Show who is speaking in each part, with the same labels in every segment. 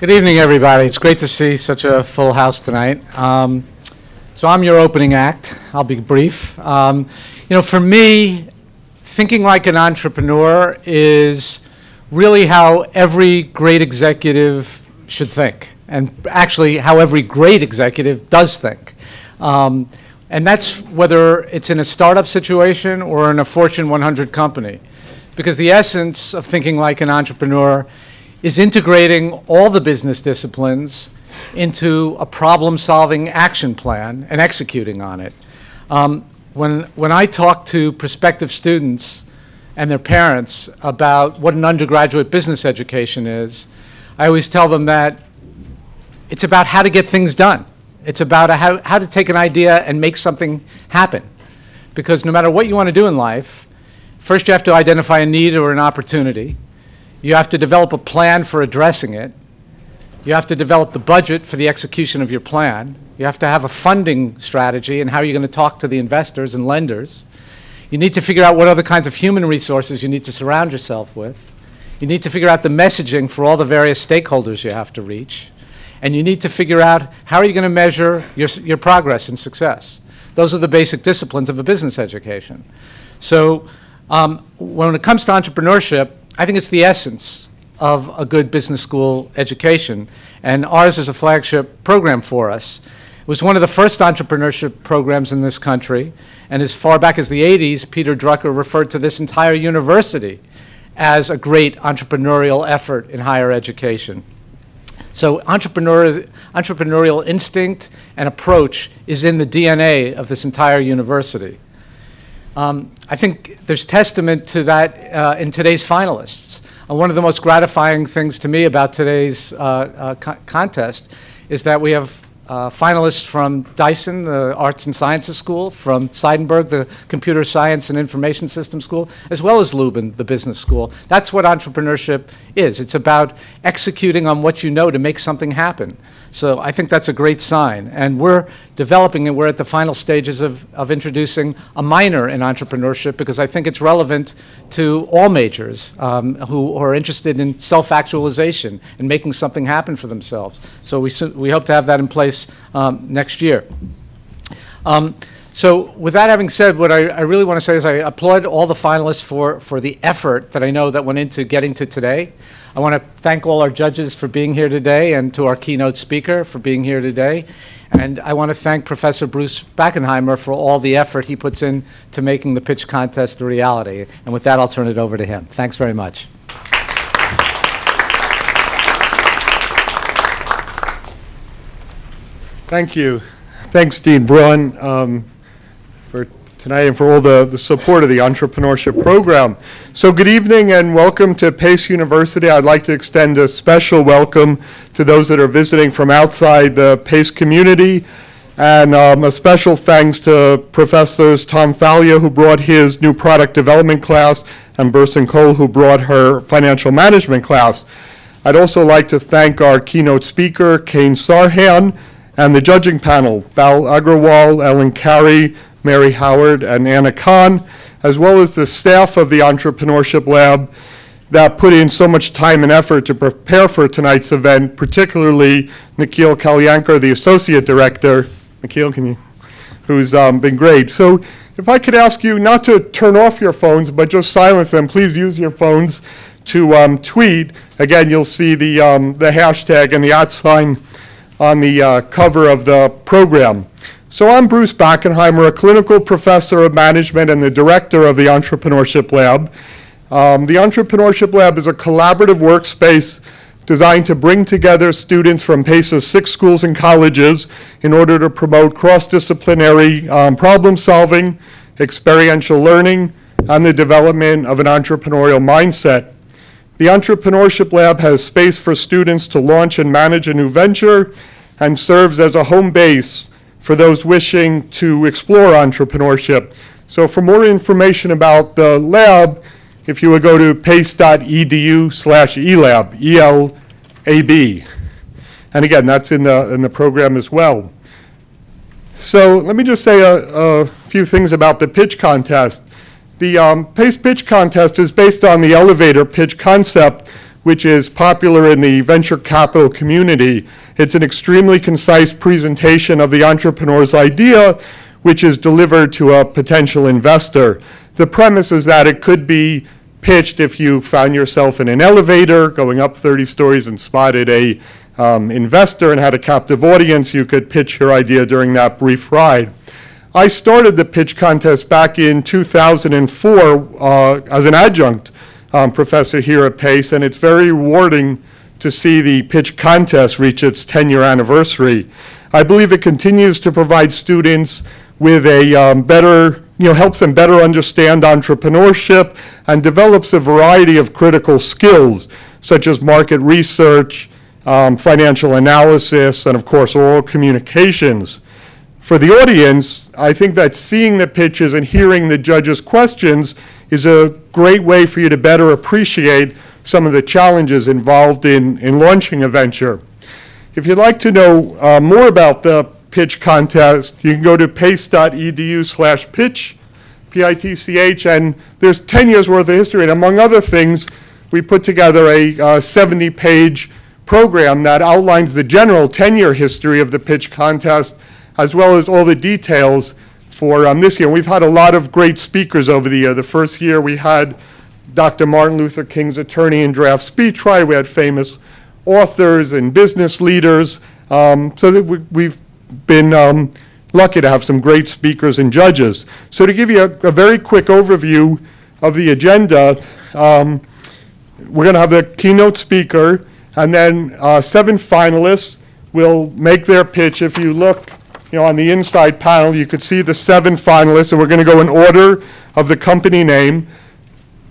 Speaker 1: Good evening, everybody. It's great to see such a full house tonight. So I'm your opening act. I'll be brief. For me, thinking like an entrepreneur is really how every great executive should think, and actually how every great executive does think. And that's whether it's in a startup situation or in a Fortune 100 company. Because the essence of thinking like an entrepreneur is integrating all the business disciplines into a problem-solving action plan and executing on it. When I talk to prospective students and their parents about what an undergraduate business education is, I always tell them that it's about how to get things done. It's about how to take an idea and make something happen. Because no matter what you want to do in life, first you have to identify a need or an opportunity. You have to develop a plan for addressing it. You have to develop the budget for the execution of your plan. You have to have a funding strategy and how you're going to talk to the investors and lenders. You need to figure out what other kinds of human resources you need to surround yourself with. You need to figure out the messaging for all the various stakeholders you have to reach. And you need to figure out how are you going to measure your progress and success. Those are the basic disciplines of a business education. So when it comes to entrepreneurship, I think it's the essence of a good business school education, and ours is a flagship program for us. It was one of the first entrepreneurship programs in this country, and as far back as the 80s, Peter Drucker referred to this entire university as a great entrepreneurial effort in higher education. So entrepreneurial instinct and approach is in the DNA of this entire university. I think there's testament to that in today's finalists. One of the most gratifying things to me about today's contest is that we have finalists from Dyson, the Arts and Sciences School, from Seidenberg, the Computer Science and Information Systems School, as well as Lubin, the Business School. That's what entrepreneurship is. It's about executing on what you know to make something happen. So I think that's a great sign. And we're developing, and we're at the final stages of introducing a minor in entrepreneurship, because I think it's relevant to all majors who are interested in self-actualization and making something happen for themselves. So we hope to have that in place next year. So with that having said, what I really want to say is I applaud all the finalists for the effort that I know that went into getting to today. I want to thank all our judges for being here today, and to our keynote speaker for being here today. And I want to thank Professor Bruce Backenheimer for all the effort he puts in to making the pitch contest a reality. And with that, I'll turn it over to him. Thanks very much.
Speaker 2: Thank you. Thanks, Dean Braun, for tonight and for all the support of the entrepreneurship program. So good evening and welcome to Pace University. I'd like to extend a special welcome to those that are visiting from outside the Pace community, and a special thanks to Professors Tom Falia, who brought his new product development class, and Burson Cole, who brought her financial management class. I'd also like to thank our keynote speaker, Kane Sarhan, and the judging panel, Bal Agrawal, Ellen Carey, Mary Howard, and Anna Khan, as well as the staff of the Entrepreneurship Lab that put in so much time and effort to prepare for tonight's event, particularly Nikhil Kalyankar, the Associate Director. Nikhil, who's been great. So if I could ask you not to turn off your phones, but just silence them. Please use your phones to tweet. Again, you'll see the hashtag and the @ sign on the cover of the program. So I'm Bruce Backenheimer, a clinical professor of management and the director of the Entrepreneurship Lab. The Entrepreneurship Lab is a collaborative workspace designed to bring together students from PACE's 6 schools and colleges in order to promote cross-disciplinary problem solving, experiential learning, and the development of an entrepreneurial mindset. The Entrepreneurship Lab has space for students to launch and manage a new venture and serves as a home base for those wishing to explore entrepreneurship. So for more information about the lab, if you would go to pace.edu/elab, E-L-A-B. And again, that's in the program as well. So let me just say a few things about the pitch contest. The PACE pitch contest is based on the elevator pitch concept, which is popular in the venture capital community. It's an extremely concise presentation of the entrepreneur's idea, which is delivered to a potential investor. The premise is that it could be pitched if you found yourself in an elevator going up 30 stories and spotted a investor and had a captive audience. You could pitch your idea during that brief ride. I started the pitch contest back in 2004 as an adjunct professor here at Pace, and it's very rewarding to see the pitch contest reach its 10-year anniversary. I believe it continues to provide students with a helps them better understand entrepreneurship and develops a variety of critical skills, such as market research, financial analysis, and of course, oral communications. For the audience, I think that seeing the pitches and hearing the judges' questions is a great way for you to better appreciate some of the challenges involved in launching a venture. If you'd like to know more about the pitch contest, you can go to pace.edu/pitch, P-I-T-C-H, and there's 10 years worth of history. And among other things, we put together a 70-page program that outlines the general 10-year history of the pitch contest, as well as all the details for this year. We've had a lot of great speakers over the year. The first year we had Dr. Martin Luther King's attorney and draft speechwriter. We had famous authors and business leaders. So that we've been lucky to have some great speakers and judges. So to give you a very quick overview of the agenda, we're going to have the keynote speaker, and then 7 finalists will make their pitch. If you look on the inside panel, you could see the 7 finalists, and we're going to go in order of the company name.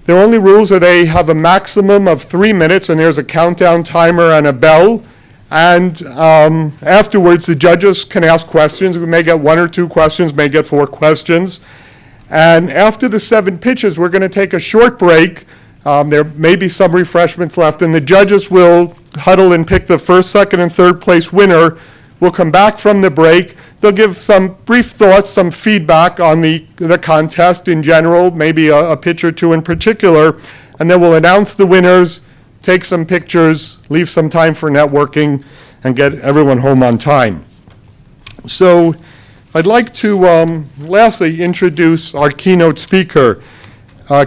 Speaker 2: Their only rules are they have a maximum of 3 minutes, and there's a countdown timer and a bell. And afterwards, the judges can ask questions. We may get 1 or 2 questions, may get 4 questions. And after the 7 pitches, we're going to take a short break. There may be some refreshments left, and the judges will huddle and pick the first, second, and third place winner. We'll come back from the break. They'll give some brief thoughts, some feedback on the contest in general, maybe a pitch or 2 in particular, and then we'll announce the winners, take some pictures, leave some time for networking, and get everyone home on time. So I'd like to lastly introduce our keynote speaker,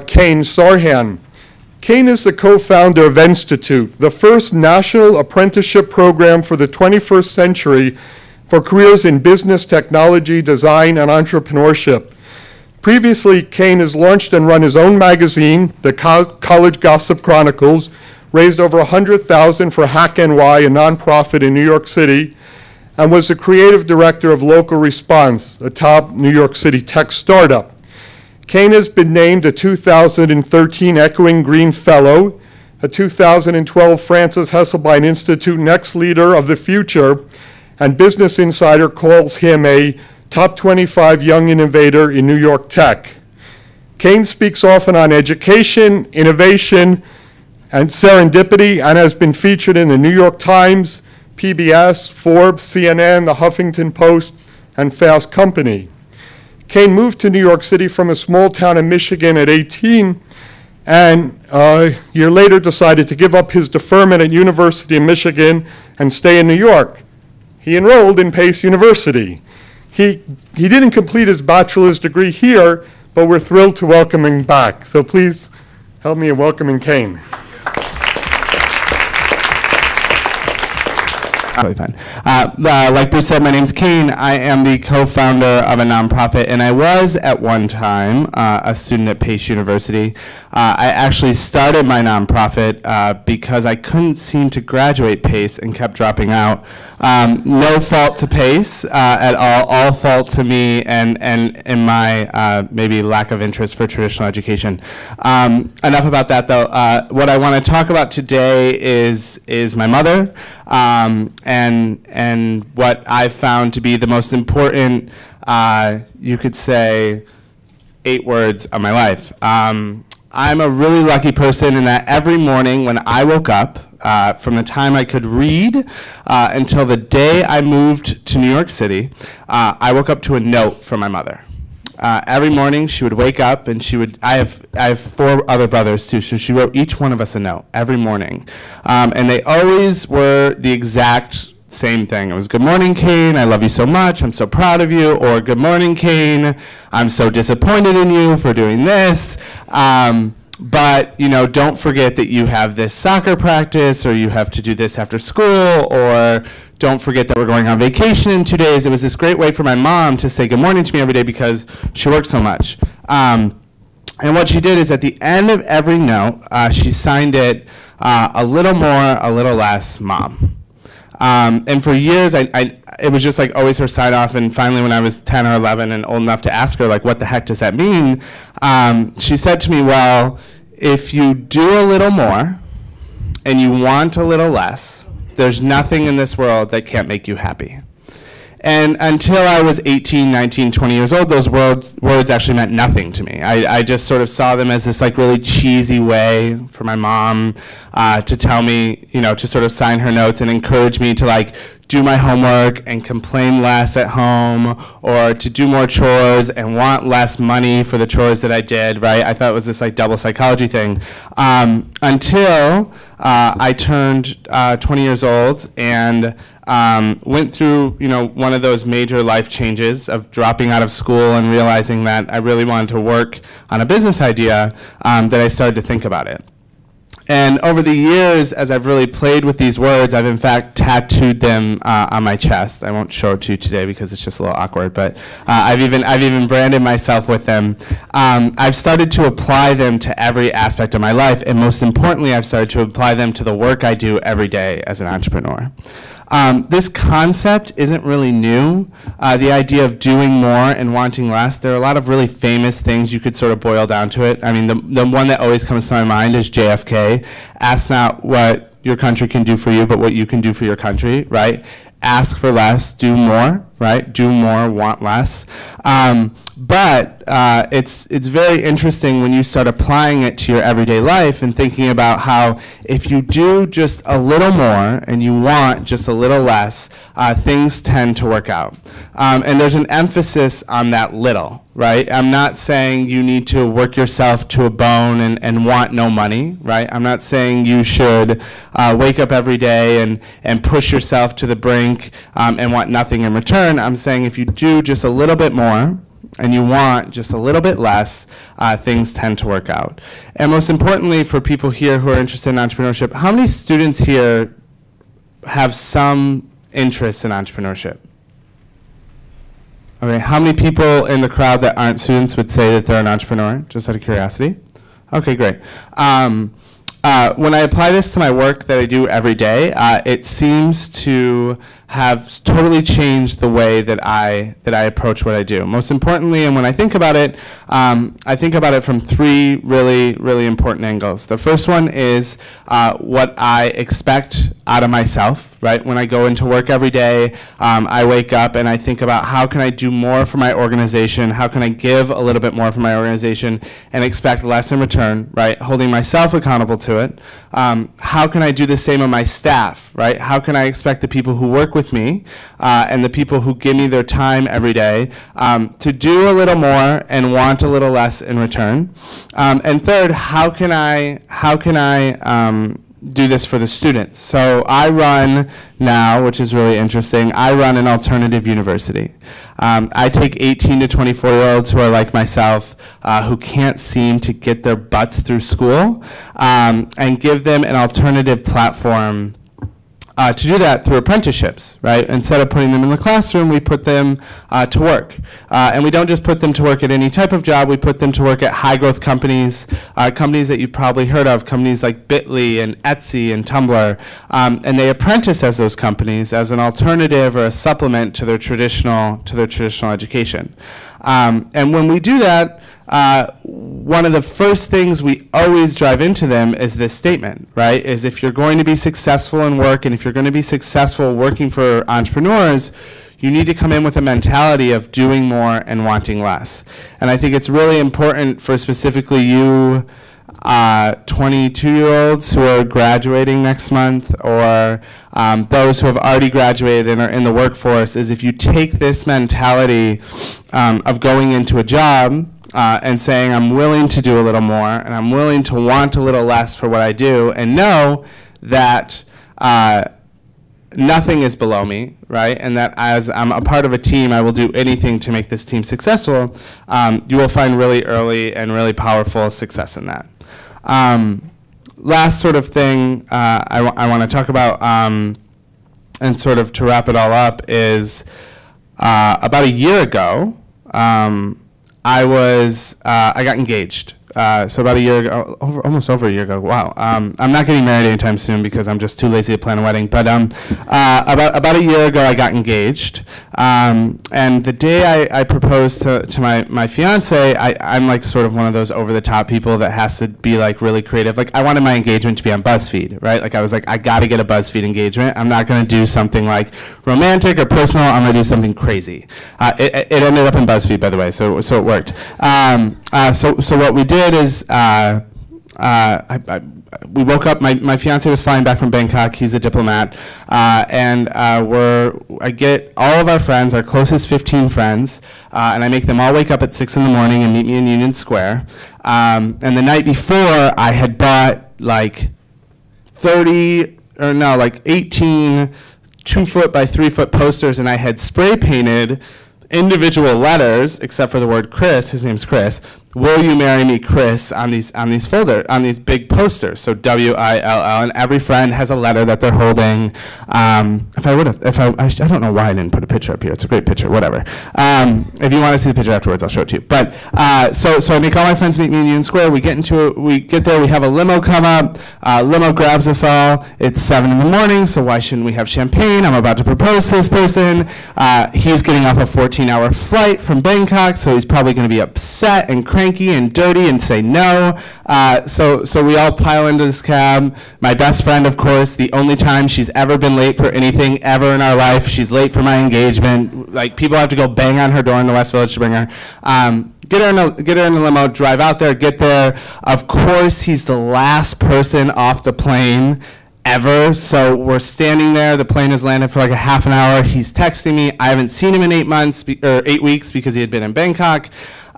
Speaker 2: Kane Sarhan. Kane is the co-founder of Institute, the first national apprenticeship program for the 21st century for careers in business, technology, design, and entrepreneurship. Previously, Kane has launched and run his own magazine, the College Gossip Chronicles, raised over $100,000 for Hack NY, a nonprofit in New York City, and was the creative director of Local Response, a top New York City tech startup. Kane has been named a 2013 Echoing Green Fellow, a 2012 Frances Hesselbein Institute Next Leader of the Future, and Business Insider calls him a top 25 young innovator in New York tech. Kane speaks often on education, innovation, and serendipity, and has been featured in the New York Times, PBS, Forbes, CNN, the Huffington Post, and Fast Company. Kane moved to New York City from a small town in Michigan at 18, and a year later decided to give up his deferment at University of Michigan and stay in New York. He enrolled in Pace University. He didn't complete his bachelor's degree here, but we're thrilled to welcome him back. So please help me in welcoming Kane.
Speaker 3: Totally fine. Like Bruce said, my name's Kane. I am the co-founder of a nonprofit, and I was at one time a student at Pace University. I actually started my nonprofit because I couldn't seem to graduate Pace and kept dropping out. No fault to Pace at all fault to me and my maybe lack of interest for traditional education. Enough about that, though. What I want to talk about today is my mother. And what I've found to be the most important, you could say, 8 words of my life. I'm a really lucky person in that every morning when I woke up, from the time I could read until the day I moved to New York City, I woke up to a note from my mother. every morning she would wake up and I have 4 other brothers too, so she wrote each one of us a note every morning. And they always were the exact same thing. It was, "Good morning, Kane, I love you so much, I'm so proud of you," or, "Good morning, Kane, I'm so disappointed in you for doing this. But, don't forget that you have this soccer practice, or you have to do this after school, or don't forget that we're going on vacation in 2 days." It was this great way for my mom to say good morning to me every day because she worked so much. And what she did is at the end of every note, she signed it a little more, a little less, Mom. And for years, it was just like always her sign off. And finally, when I was 10 or 11 and old enough to ask her, like, what the heck does that mean? She said to me, "Well, if you do a little more and you want a little less, there's nothing in this world that can't make you happy." And until I was 18, 19, 20 years old, those words actually meant nothing to me. I just sort of saw them as this like really cheesy way for my mom to tell me, to sort of sign her notes and encourage me to like do my homework and complain less at home, or to do more chores and want less money for the chores that I did, right? I thought it was this like double psychology thing. Until I turned 20 years old and went through, one of those major life changes of dropping out of school and realizing that I really wanted to work on a business idea, that I started to think about it. And over the years, as I've really played with these words, I've in fact tattooed them on my chest. I won't show it to you today because it's just a little awkward, but I've even branded myself with them. I've started to apply them to every aspect of my life, and most importantly, I've started to apply them to the work I do every day as an entrepreneur. This concept isn't really new. The idea of doing more and wanting less, there are a lot of really famous things you could sort of boil down to it. I mean, the one that always comes to my mind is JFK. Ask not what your country can do for you, but what you can do for your country, right? Ask for less, do more, right? Do more, want less. But it's very interesting when you start applying it to your everyday life and thinking about how if you do just a little more and you want just a little less, things tend to work out. And there's an emphasis on that little, right? I'm not saying you need to work yourself to a bone and want no money, right? I'm not saying you should wake up every day and push yourself to the brink and want nothing in return. I'm saying if you do just a little bit more and you want just a little bit less, things tend to work out. And most importantly, for people here who are interested in entrepreneurship, how many students here have some interest in entrepreneurship? Okay, how many people in the crowd that aren't students would say that they're an entrepreneur, just out of curiosity? Okay, great. When I apply this to my work that I do every day, it seems to have totally changed the way that I approach what I do. Most importantly, and when I think about it from 3 really, really important angles. The first one is what I expect out of myself, right? When I go into work every day, I wake up and I think about how can I do more for my organization, how can I give a little bit more for my organization and expect less in return, right? Holding myself accountable to it. How can I do the same of my staff, right? How can I expect the people who work with me and the people who give me their time every day to do a little more and want a little less in return? And third, how can I do this for the students? So I run now, which is really interesting, I run an alternative university. I take 18 to 24-year-olds who are like myself, who can't seem to get their butts through school, and give them an alternative platform to do that through apprenticeships, right? Instead of putting them in the classroom, we put them to work. And we don't just put them to work at any type of job, we put them to work at high-growth companies, companies that you've probably heard of, companies like Bitly and Etsy and Tumblr, and they apprentice as those companies as an alternative or a supplement to their traditional education. And when we do that, one of the first things we always drive into them is this statement, right? Is if you're going to be successful in work and if you're going to be successful working for entrepreneurs, you need to come in with a mentality of doing more and wanting less. And I think it's really important for specifically you 22-year-olds who are graduating next month, or those who have already graduated and are in the workforce, is if you take this mentality of going into a job and saying, I'm willing to do a little more, and I'm willing to want a little less for what I do, and know that nothing is below me, right? And that as I'm a part of a team, I will do anything to make this team successful. You will find really early and really powerful success in that. Last sort of thing I want to talk about, and sort of to wrap it all up, is about a year ago, I got engaged. So about a year ago, almost over a year ago. Wow. I'm not getting married anytime soon because I'm just too lazy to plan a wedding. But about a year ago, I got engaged. And the day I proposed to my fiance, I'm like sort of one of those over-the-top people that has to be like really creative. Like I wanted my engagement to be on BuzzFeed, right? Like I was like, I got to get a BuzzFeed engagement. I'm not going to do something like romantic or personal. I'm going to do something crazy. It ended up in BuzzFeed, by the way, so it worked. So what we did is we woke up. My fiance was flying back from Bangkok. He's a diplomat, and I get all of our friends, our closest 15 friends, and I make them all wake up at 6 in the morning and meet me in Union Square. And the night before, I had bought like 18 2-foot by 3-foot posters, and I had spray painted individual letters, except for the word Chris. His name's Chris. Will you marry me, Chris? On these big posters. So WILL, and every friend has a letter that they're holding. I don't know why I didn't put a picture up here. It's a great picture. Whatever. If you want to see the picture afterwards, I'll show it to you. But so I make all my friends meet me in Union Square. We get there. We have a limo come up. Limo grabs us all. It's 7 in the morning. So why shouldn't we have champagne? I'm about to propose to this person. He's getting off a 14-hour flight from Bangkok, so he's probably going to be upset and cranky and dirty and say no. So we all pile into this cab. My best friend, of course, the only time she's ever been late for anything ever in our life, she's late for my engagement. Like, people have to go bang on her door in the West Village to bring her. Get her in the limo, drive out there, get there. Of course, he's the last person off the plane ever. So we're standing there. The plane has landed for like a half an hour. He's texting me. I haven't seen him in 8 weeks because he had been in Bangkok.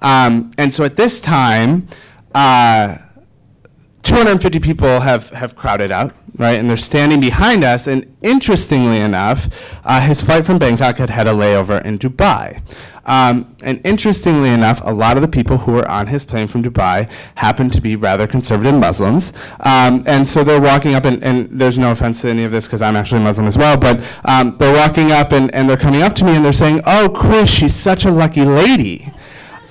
Speaker 3: And so at this time, 250 people have crowded out, right? And they're standing behind us. And interestingly enough, his flight from Bangkok had a layover in Dubai. And interestingly enough, a lot of the people who were on his plane from Dubai happened to be rather conservative Muslims. And so they're walking up, and there's no offense to any of this because I'm actually Muslim as well, but they're walking up and they're coming up to me and they're saying, "Oh, Chris, she's such a lucky lady.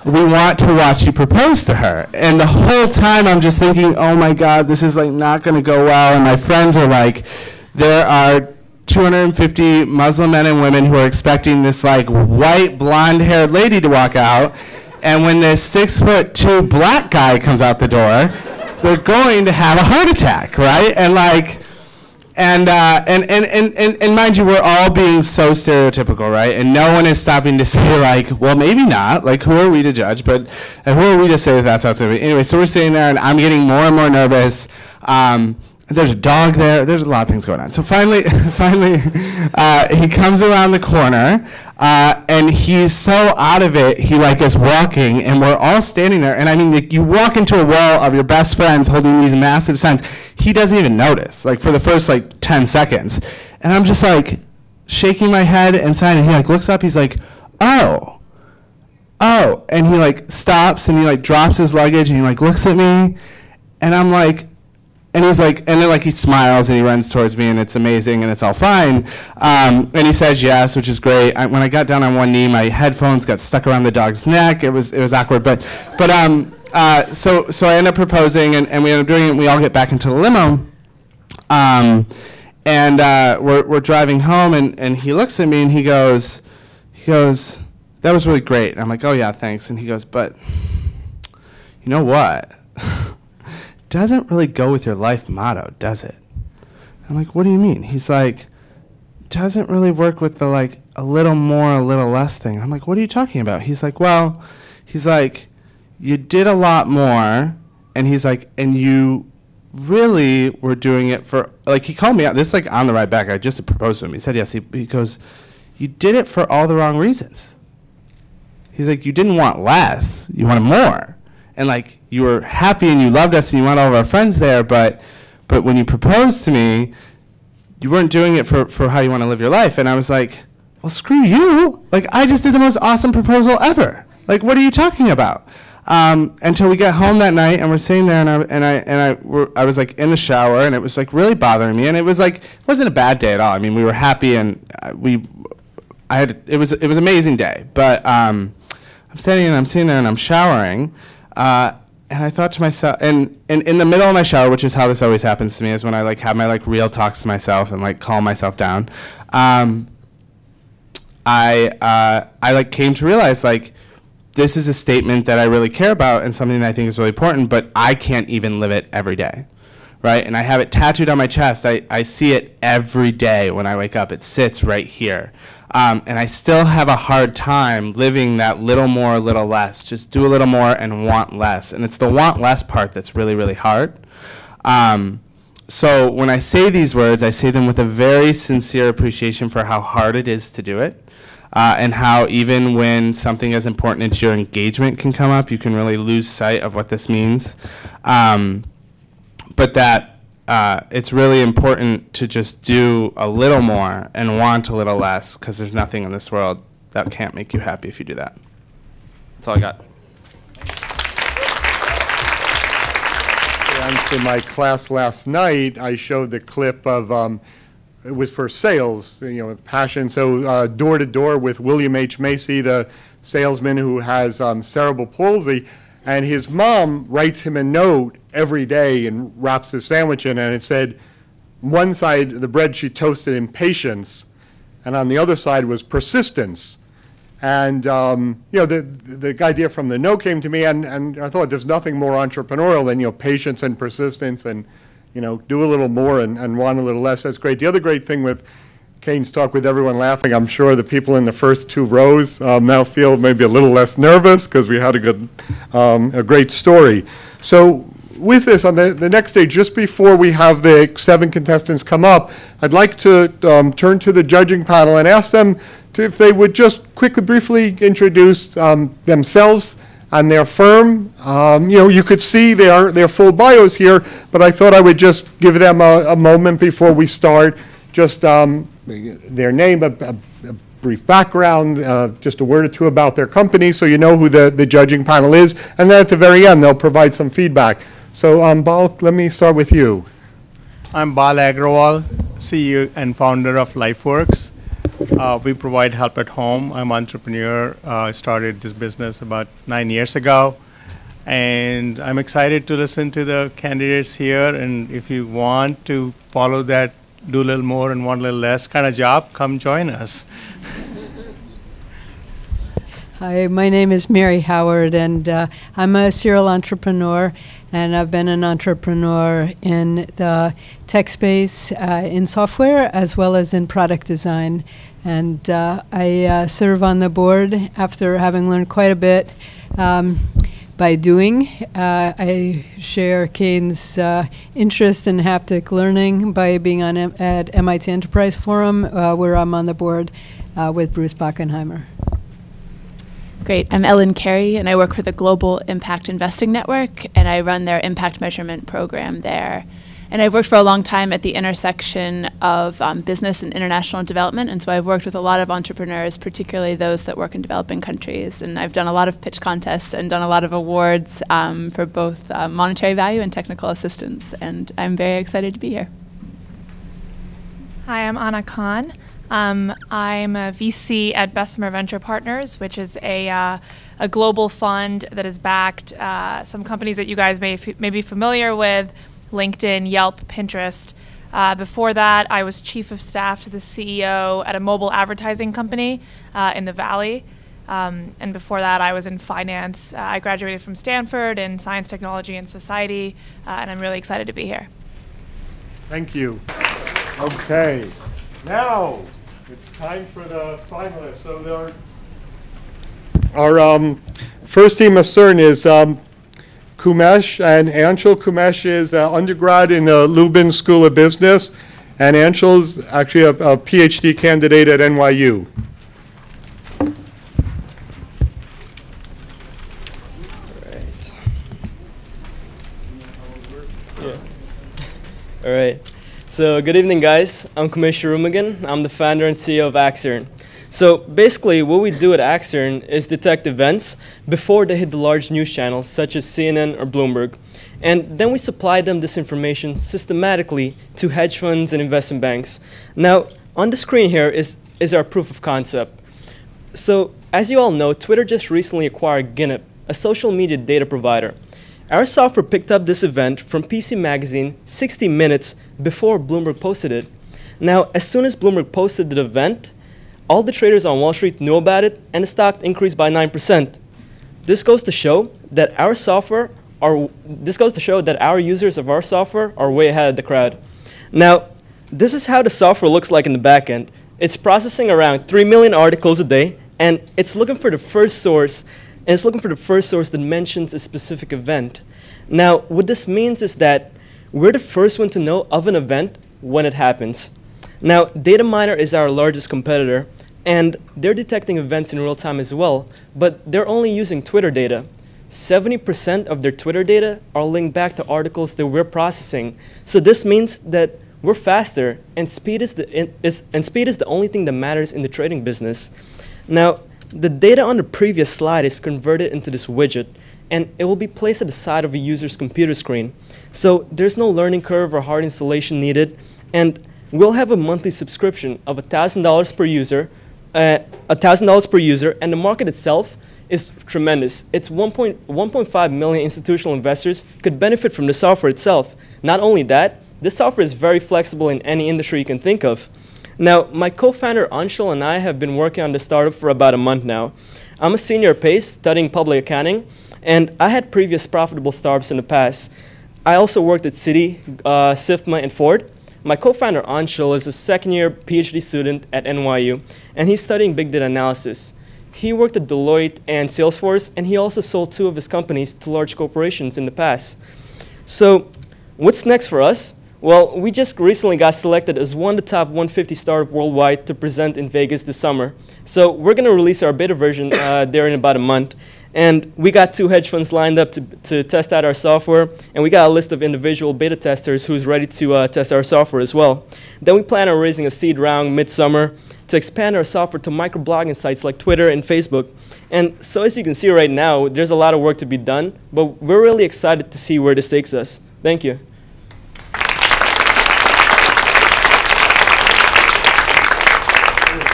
Speaker 3: We want to watch you propose to her." And the whole time I'm just thinking, oh my God, this is like not going to go well. And my friends are like, there are 250 Muslim men and women who are expecting this like white blonde-haired lady to walk out, and when this 6'2" black guy comes out the door, they're going to have a heart attack, right? And like, and mind you, we're all being so stereotypical, right? And no one is stopping to say like, well, maybe not. Like, who are we to judge? But who are we to say that that's how it's going to be? Anyway, so we're sitting there, and I'm getting more and more nervous. There's a dog there. There's a lot of things going on. So finally, he comes around the corner, and he's so out of it. He like is walking, and we're all standing there. And I mean, like, you walk into a wall of your best friends holding these massive signs. He doesn't even notice, like for the first like 10 seconds. And I'm just like shaking my head and sighing. And he like looks up. He's like, oh, and he like stops and he like drops his luggage and he like looks at me, and I'm like. And he's like, and then like he smiles and he runs towards me and it's amazing and it's all fine. And he says yes, which is great. When I got down on one knee, my headphones got stuck around the dog's neck. It was awkward, but so I end up proposing and we end up doing it. And we all get back into the limo, and we're driving home and he looks at me and he goes, that was really great. And I'm like, oh yeah, thanks. And he goes, but you know what? Doesn't really go with your life motto, does it? I'm like, what do you mean? He's like, doesn't really work with the like a little more, a little less thing. I'm like, what are you talking about? He's like, well, you did a lot more And he's like, and you really were doing it for, like, he called me out. This is like on the ride back. I just proposed to him. He said yes. He goes, you did it for all the wrong reasons. He's like, you didn't want less. You wanted more. And, like, you were happy and you loved us and you wanted all of our friends there, but when you proposed to me, you weren't doing it for how you want to live your life. And I was like, well, screw you. Like, I just did the most awesome proposal ever. Like, what are you talking about? Until we get home that night and we're sitting there I was like in the shower and it was like really bothering me, and it was like, it wasn't a bad day at all. I mean, we were happy and it was an amazing day. But I'm sitting there and I'm showering, and I thought to myself, and in the middle of my shower, which is how this always happens to me, is when I like have my like real talks to myself and like calm myself down. I like came to realize, like, this is a statement that I really care about and something that I think is really important, but I can't even live it every day, right? And I have it tattooed on my chest. I see it every day when I wake up. It sits right here. And I still have a hard time living that little more, little less. Just do a little more and want less. And it's the want less part that's really, really hard. So when I say these words, I say them with a very sincere appreciation for how hard it is to do it. And how even when something as important as your engagement can come up, you can really lose sight of what this means. But that it's really important to just do a little more and want a little less, because there's nothing in this world that can't make you happy if you do that. That's all I got.
Speaker 2: And in my class last night, I showed the clip of it was for sales, with passion. So door to door with William H. Macy, the salesman who has cerebral palsy, and his mom writes him a note every day and wraps his sandwich in, and it said, one side of the bread she toasted in patience, and on the other side was persistence. And the idea from the note came to me, and I thought there's nothing more entrepreneurial than patience and persistence, and do a little more and want a little less. That's great. The other great thing with Kane's talk, with everyone laughing, I'm sure the people in the first two rows now feel maybe a little less nervous because we had a great story. So with this, on the next stage, just before we have the 7 contestants come up, I'd like to turn to the judging panel and ask them if they would just quickly, briefly introduce themselves and their firm. You could see their full bios here, but I thought I would just give them a moment before we start. Just their name, a brief background, just a word or two about their company so you know who the judging panel is. And then at the very end, they'll provide some feedback. So Bal, let me start with you.
Speaker 4: I'm Bal Agrawal, CEO and founder of LifeWorks. We provide help at home. I'm an entrepreneur. I started this business about 9 years ago. And I'm excited to listen to the candidates here. And if you want to follow that do a little more and want a little less kind of job, come join us.
Speaker 5: Hi, my name is Mary Howard, and I'm a serial entrepreneur, and I've been an entrepreneur in the tech space, in software, as well as in product design. And I serve on the board after having learned quite a bit by doing. I share Kane's interest in haptic learning by being at MIT Enterprise Forum, where I'm on the board with Bruce Bockenheimer.
Speaker 6: Great. I'm Ellen Carey, and I work for the Global Impact Investing Network, and I run their impact measurement program there. And I've worked for a long time at the intersection of business and international development, and so I've worked with a lot of entrepreneurs, particularly those that work in developing countries. And I've done a lot of pitch contests and done a lot of awards for both monetary value and technical assistance, and I'm very excited to be here.
Speaker 7: Hi, I'm Anna Khan. I'm a VC at Bessemer Venture Partners, which is a global fund that has backed some companies that you guys may be familiar with: LinkedIn, Yelp, Pinterest. Before that, I was chief of staff to the CEO at a mobile advertising company in the Valley. And before that, I was in finance. I graduated from Stanford in science, technology, and society, and I'm really excited to be here.
Speaker 2: Thank you. Okay, now it's time for the finalists. So our first team of CERN is Kumesh, and Anshul. Kumesh is an undergrad in the Lubin School of Business, and Anshul's actually a PhD candidate at NYU.
Speaker 8: All right. So good evening, guys. I'm Kumesh Rumagan. I'm the founder and CEO of Axiern. So basically, what we do at Axiern is detect events before they hit the large news channels, such as CNN or Bloomberg. And then we supply them this information systematically to hedge funds and investment banks. Now, on the screen here is our proof of concept. So as you all know, Twitter just recently acquired Ginnup, a social media data provider. Our software picked up this event from PC Magazine 60 minutes before Bloomberg posted it. Now, as soon as Bloomberg posted the event, all the traders on Wall Street knew about it, and the stock increased by 9%. This goes to show that our users of our software are way ahead of the crowd. Now, this is how the software looks like in the back end. It's processing around 3 million articles a day, and it's looking for the first source that mentions a specific event. Now, what this means is that we're the first one to know of an event when it happens. Now, Dataminr is our largest competitor, and they're detecting events in real time as well, but they're only using Twitter data. 70% of their Twitter data are linked back to articles that we're processing. So this means that we're faster, and speed is the only thing that matters in the trading business. Now, the data on the previous slide is converted into this widget, and it will be placed at the side of a user's computer screen. So there's no learning curve or hard installation needed, and we'll have a monthly subscription of $1,000 per user, and the market itself is tremendous. It's 1.5 million institutional investors could benefit from the software itself. Not only that, this software is very flexible in any industry you can think of. Now, my co-founder Anshul and I have been working on this startup for about a month now. I'm a senior at Pace studying public accounting, and I had previous profitable startups in the past. I also worked at Citi, SIFMA, and Ford. My co-founder Anshul is a second-year PhD student at NYU, and he's studying big data analysis. He worked at Deloitte and Salesforce, and he also sold 2 of his companies to large corporations in the past. So what's next for us? Well, we just recently got selected as one of the top 150 startup worldwide to present in Vegas this summer. So we're going to release our beta version there in about a month. And we got 2 hedge funds lined up to test out our software. And we got a list of individual beta testers who's ready to test our software as well. Then we plan on raising a seed round midsummer to expand our software to microblogging sites like Twitter and Facebook. And so as you can see right now, there's a lot of work to be done. But we're really excited to see where this takes us. Thank you.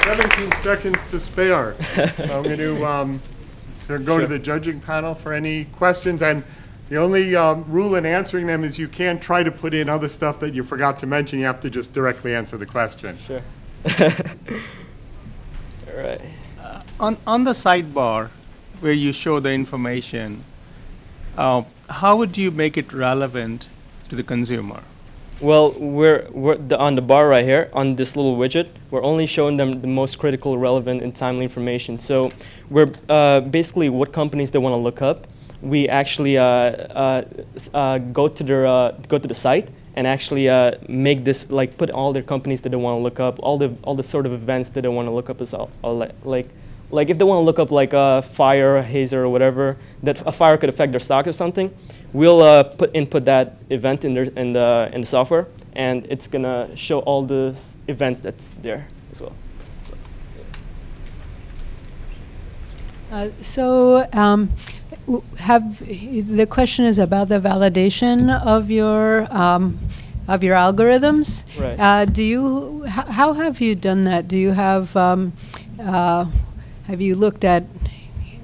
Speaker 2: 17 seconds to spare. So I'm going to go to the judging panel for any questions. And the only rule in answering them is you can't try to put in other stuff that you forgot to mention. You have to just directly answer the question.
Speaker 8: Sure. All right.
Speaker 4: On the sidebar where you show the information, how would you make it relevant to the consumer?
Speaker 8: Well, we're on the bar right here, on this little widget, we're only showing them the most critical, relevant, and timely information. So we're basically what companies they want to look up. We actually go to the site and actually make this, like, put all their companies that they want to look up, all the sort of events that they want to look up as all like if they want to look up like a fire, a hazer, or whatever, that a fire could affect their stock or something, we'll input that event in the software, and it's gonna show all the events that's there as well.
Speaker 5: The question is about the validation of your algorithms.
Speaker 8: Right.
Speaker 5: How have you done that? Do you have you looked at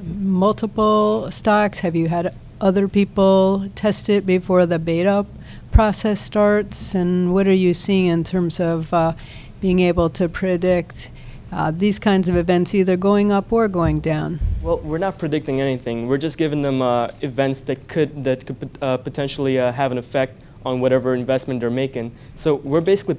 Speaker 5: multiple stocks? Have you had other people test it before the beta process starts? And what are you seeing in terms of being able to predict these kinds of events either going up or going down?
Speaker 8: Well, we're not predicting anything. We're just giving them events that could potentially have an effect on whatever investment they're making. So we're basically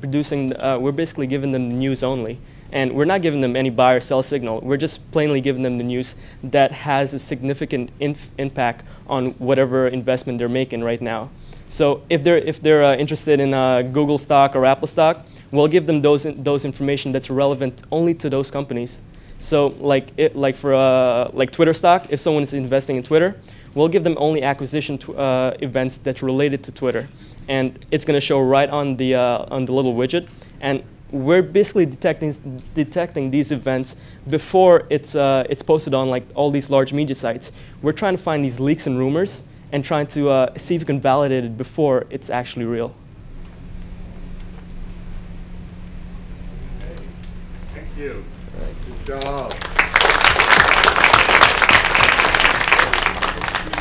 Speaker 8: giving them the news only. And we're not giving them any buy or sell signal. We're just plainly giving them the news that has a significant impact on whatever investment they're making right now. So if they're interested in Google stock or Apple stock, we'll give them those information that's relevant only to those companies. So like Twitter stock, if someone is investing in Twitter, we'll give them only acquisition events that's related to Twitter, and it's going to show right on the little widget. And we're basically detecting these events before it's posted on like all these large media sites. We're trying to find these leaks and rumors and trying to see if we can validate it before it's actually real.
Speaker 2: Thank you. Good job.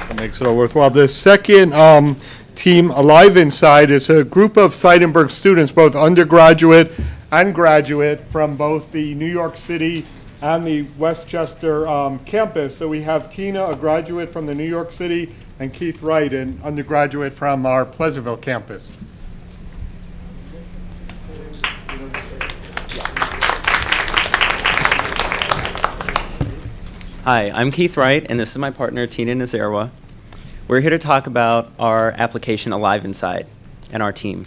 Speaker 2: That makes it all worthwhile. The second team, Alive Inside, is a group of Seidenberg students, both undergraduate and graduate, from both the New York City and the Westchester campus. So we have Tina, a graduate from the New York City, and Keith Wright, an undergraduate from our Pleasantville campus.
Speaker 9: Hi, I'm Keith Wright, and this is my partner, Tina Nazarwa. We're here to talk about our application, Alive Inside, and our team.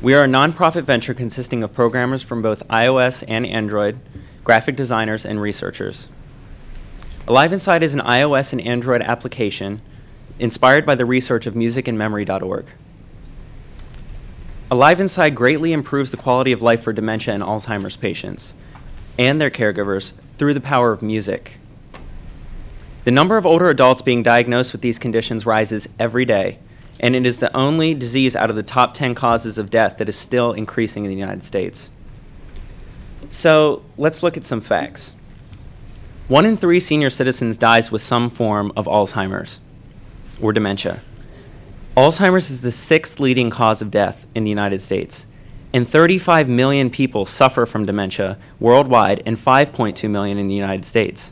Speaker 9: We are a nonprofit venture consisting of programmers from both iOS and Android, graphic designers, and researchers. Alive Inside is an iOS and Android application inspired by the research of musicandmemory.org. Alive Inside greatly improves the quality of life for dementia and Alzheimer's patients and their caregivers through the power of music. The number of older adults being diagnosed with these conditions rises every day, and it is the only disease out of the top 10 causes of death that is still increasing in the United States. So let's look at some facts. 1 in 3 senior citizens dies with some form of Alzheimer's or dementia. Alzheimer's is the 6th leading cause of death in the United States, and 35 million people suffer from dementia worldwide, and 5.2 million in the United States.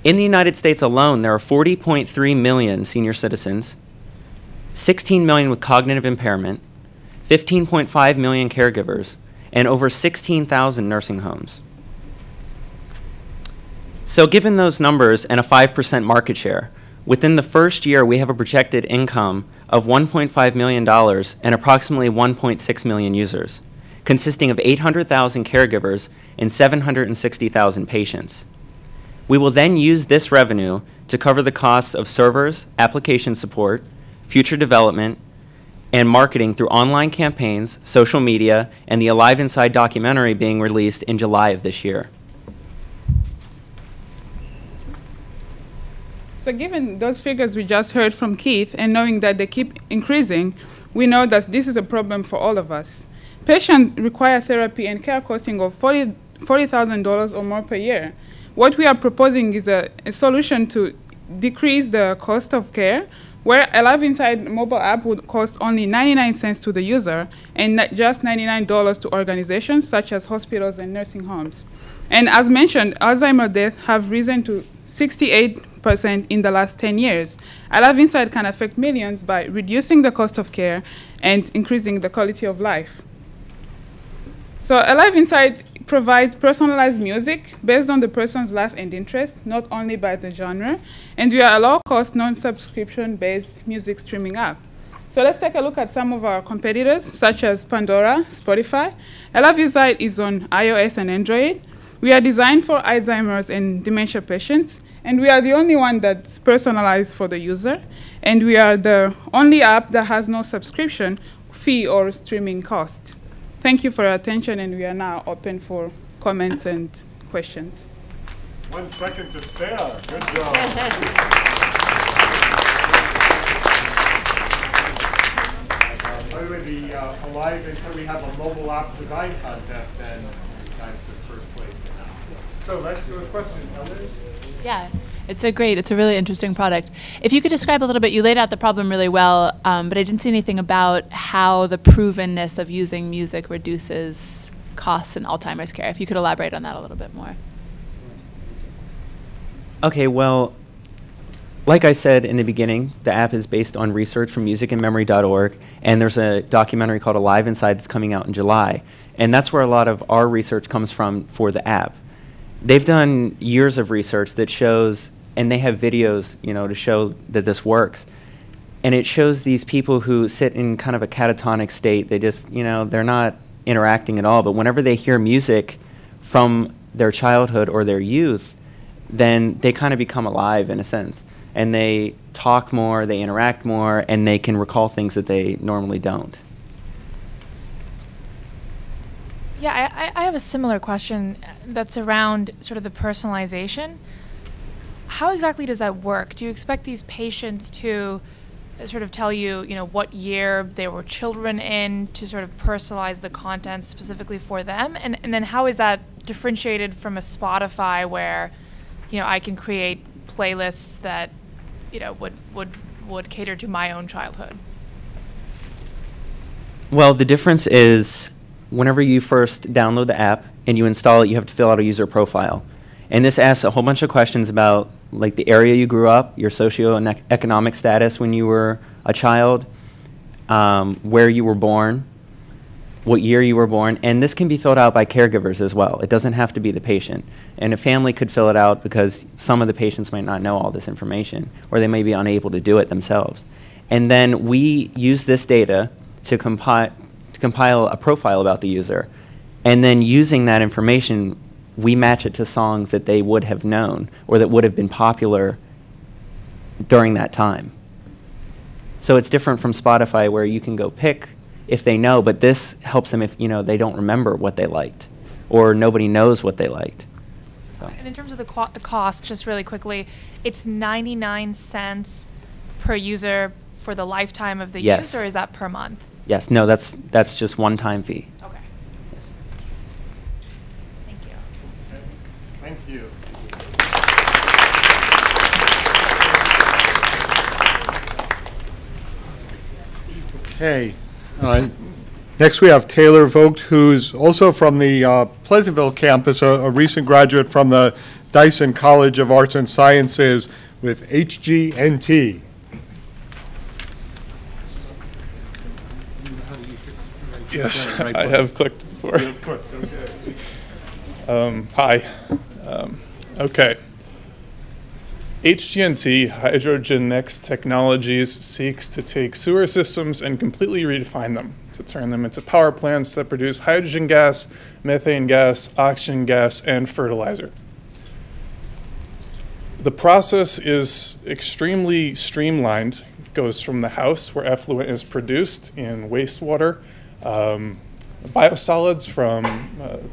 Speaker 9: In the United States alone, there are 40.3 million senior citizens, 16 million with cognitive impairment, 15.5 million caregivers, and over 16,000 nursing homes. So given those numbers and a 5% market share, within the first year we have a projected income of $1.5 million and approximately 1.6 million users, consisting of 800,000 caregivers and 760,000 patients. We will then use this revenue to cover the costs of servers, application support, future development, and marketing through online campaigns, social media, and the Alive Inside documentary being released in July of this year.
Speaker 10: So given those figures we just heard from Keith, and knowing that they keep increasing, we know that this is a problem for all of us. Patients require therapy and care costing of $40,000 or more per year. What we are proposing is a solution to decrease the cost of care, where Alive Inside mobile app would cost only 99 cents to the user and not just $99 to organizations such as hospitals and nursing homes. And as mentioned, Alzheimer's deaths have risen to 68% in the last 10 years. Alive Inside can affect millions by reducing the cost of care and increasing the quality of life. So Alive Inside provides personalized music based on the person's life and interest, not only by the genre, and we are a low-cost, non-subscription-based music streaming app. So let's take a look at some of our competitors, such as Pandora, Spotify. Alive Inside is on iOS and Android. We are designed for Alzheimer's and dementia patients, and we are the only one that's personalized for the user, and we are the only app that has no subscription fee or streaming cost. Thank you for your attention, and we are now open for comments and questions.
Speaker 2: 1 second to spare. Good job. By the way, the Alive Inside, we have a mobile app design contest, and you guys took first place. So let's go to questions. Others?
Speaker 6: Yeah. It's a really interesting product. If you could describe a little bit, you laid out the problem really well, but I didn't see anything about how the provenness of using music reduces costs in Alzheimer's care. If you could elaborate on that a little bit more.
Speaker 9: Okay, well, Like I said in the beginning, the app is based on research from musicandmemory.org, and there's a documentary called Alive Inside that's coming out in July. And that's where a lot of our research comes from for the app. They've done years of research that shows, and they have videos, to show that this works. And it shows these people who sit in kind of a catatonic state. They just, they're not interacting at all. But whenever they hear music from their childhood or their youth, then they kind of become alive in a sense. And they talk more, they interact more, and they can recall things that they normally don't.
Speaker 7: Yeah, I have a similar question that's around sort of the personalization. How exactly does that work? Do you expect these patients to sort of tell you, what year they were children in to sort of personalize the content specifically for them? And then how is that differentiated from a Spotify where, I can create playlists that, would cater to my own childhood?
Speaker 9: Well, the difference is whenever you first download the app and you install it, you have to fill out a user profile. And this asks a whole bunch of questions about like the area you grew up, your socioeconomic status when you were a child, where you were born, what year you were born, and this can be filled out by caregivers as well. It doesn't have to be the patient. And a family could fill it out because some of the patients might not know all this information, or they may be unable to do it themselves. And then we use this data to compile a profile about the user. And then using that information, we match it to songs that they would have known or that would have been popular during that time. So it's different from Spotify where you can go pick if they know, but this helps them if they don't remember what they liked or nobody knows what they liked. So.
Speaker 7: And in terms of the cost, just really quickly, it's 99 cents per user for the lifetime of the use, or is that per month?
Speaker 9: Yes, no, that's just one-time fee.
Speaker 7: Okay. Thank you.
Speaker 2: Thank you. Okay. Next we have Taylor Vogt, who's also from the Pleasantville campus, a recent graduate from the Dyson College of Arts and Sciences with HGNT.
Speaker 11: Yes, I have clicked before. Hi. Okay. HGNT, Hydrogen Next Technologies, seeks to take sewer systems and completely redefine them, to turn them into power plants that produce hydrogen gas, methane gas, oxygen gas, and fertilizer. The process is extremely streamlined. It goes from the house, where effluent is produced in wastewater, biosolids from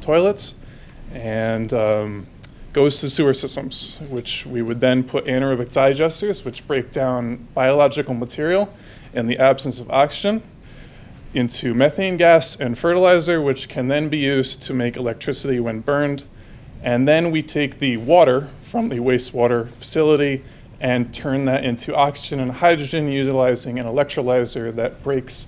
Speaker 11: toilets, and goes to sewer systems, which we would then put anaerobic digesters, which break down biological material in the absence of oxygen, into methane gas and fertilizer, which can then be used to make electricity when burned. And then we take the water from the wastewater facility and turn that into oxygen and hydrogen, utilizing an electrolyzer that breaks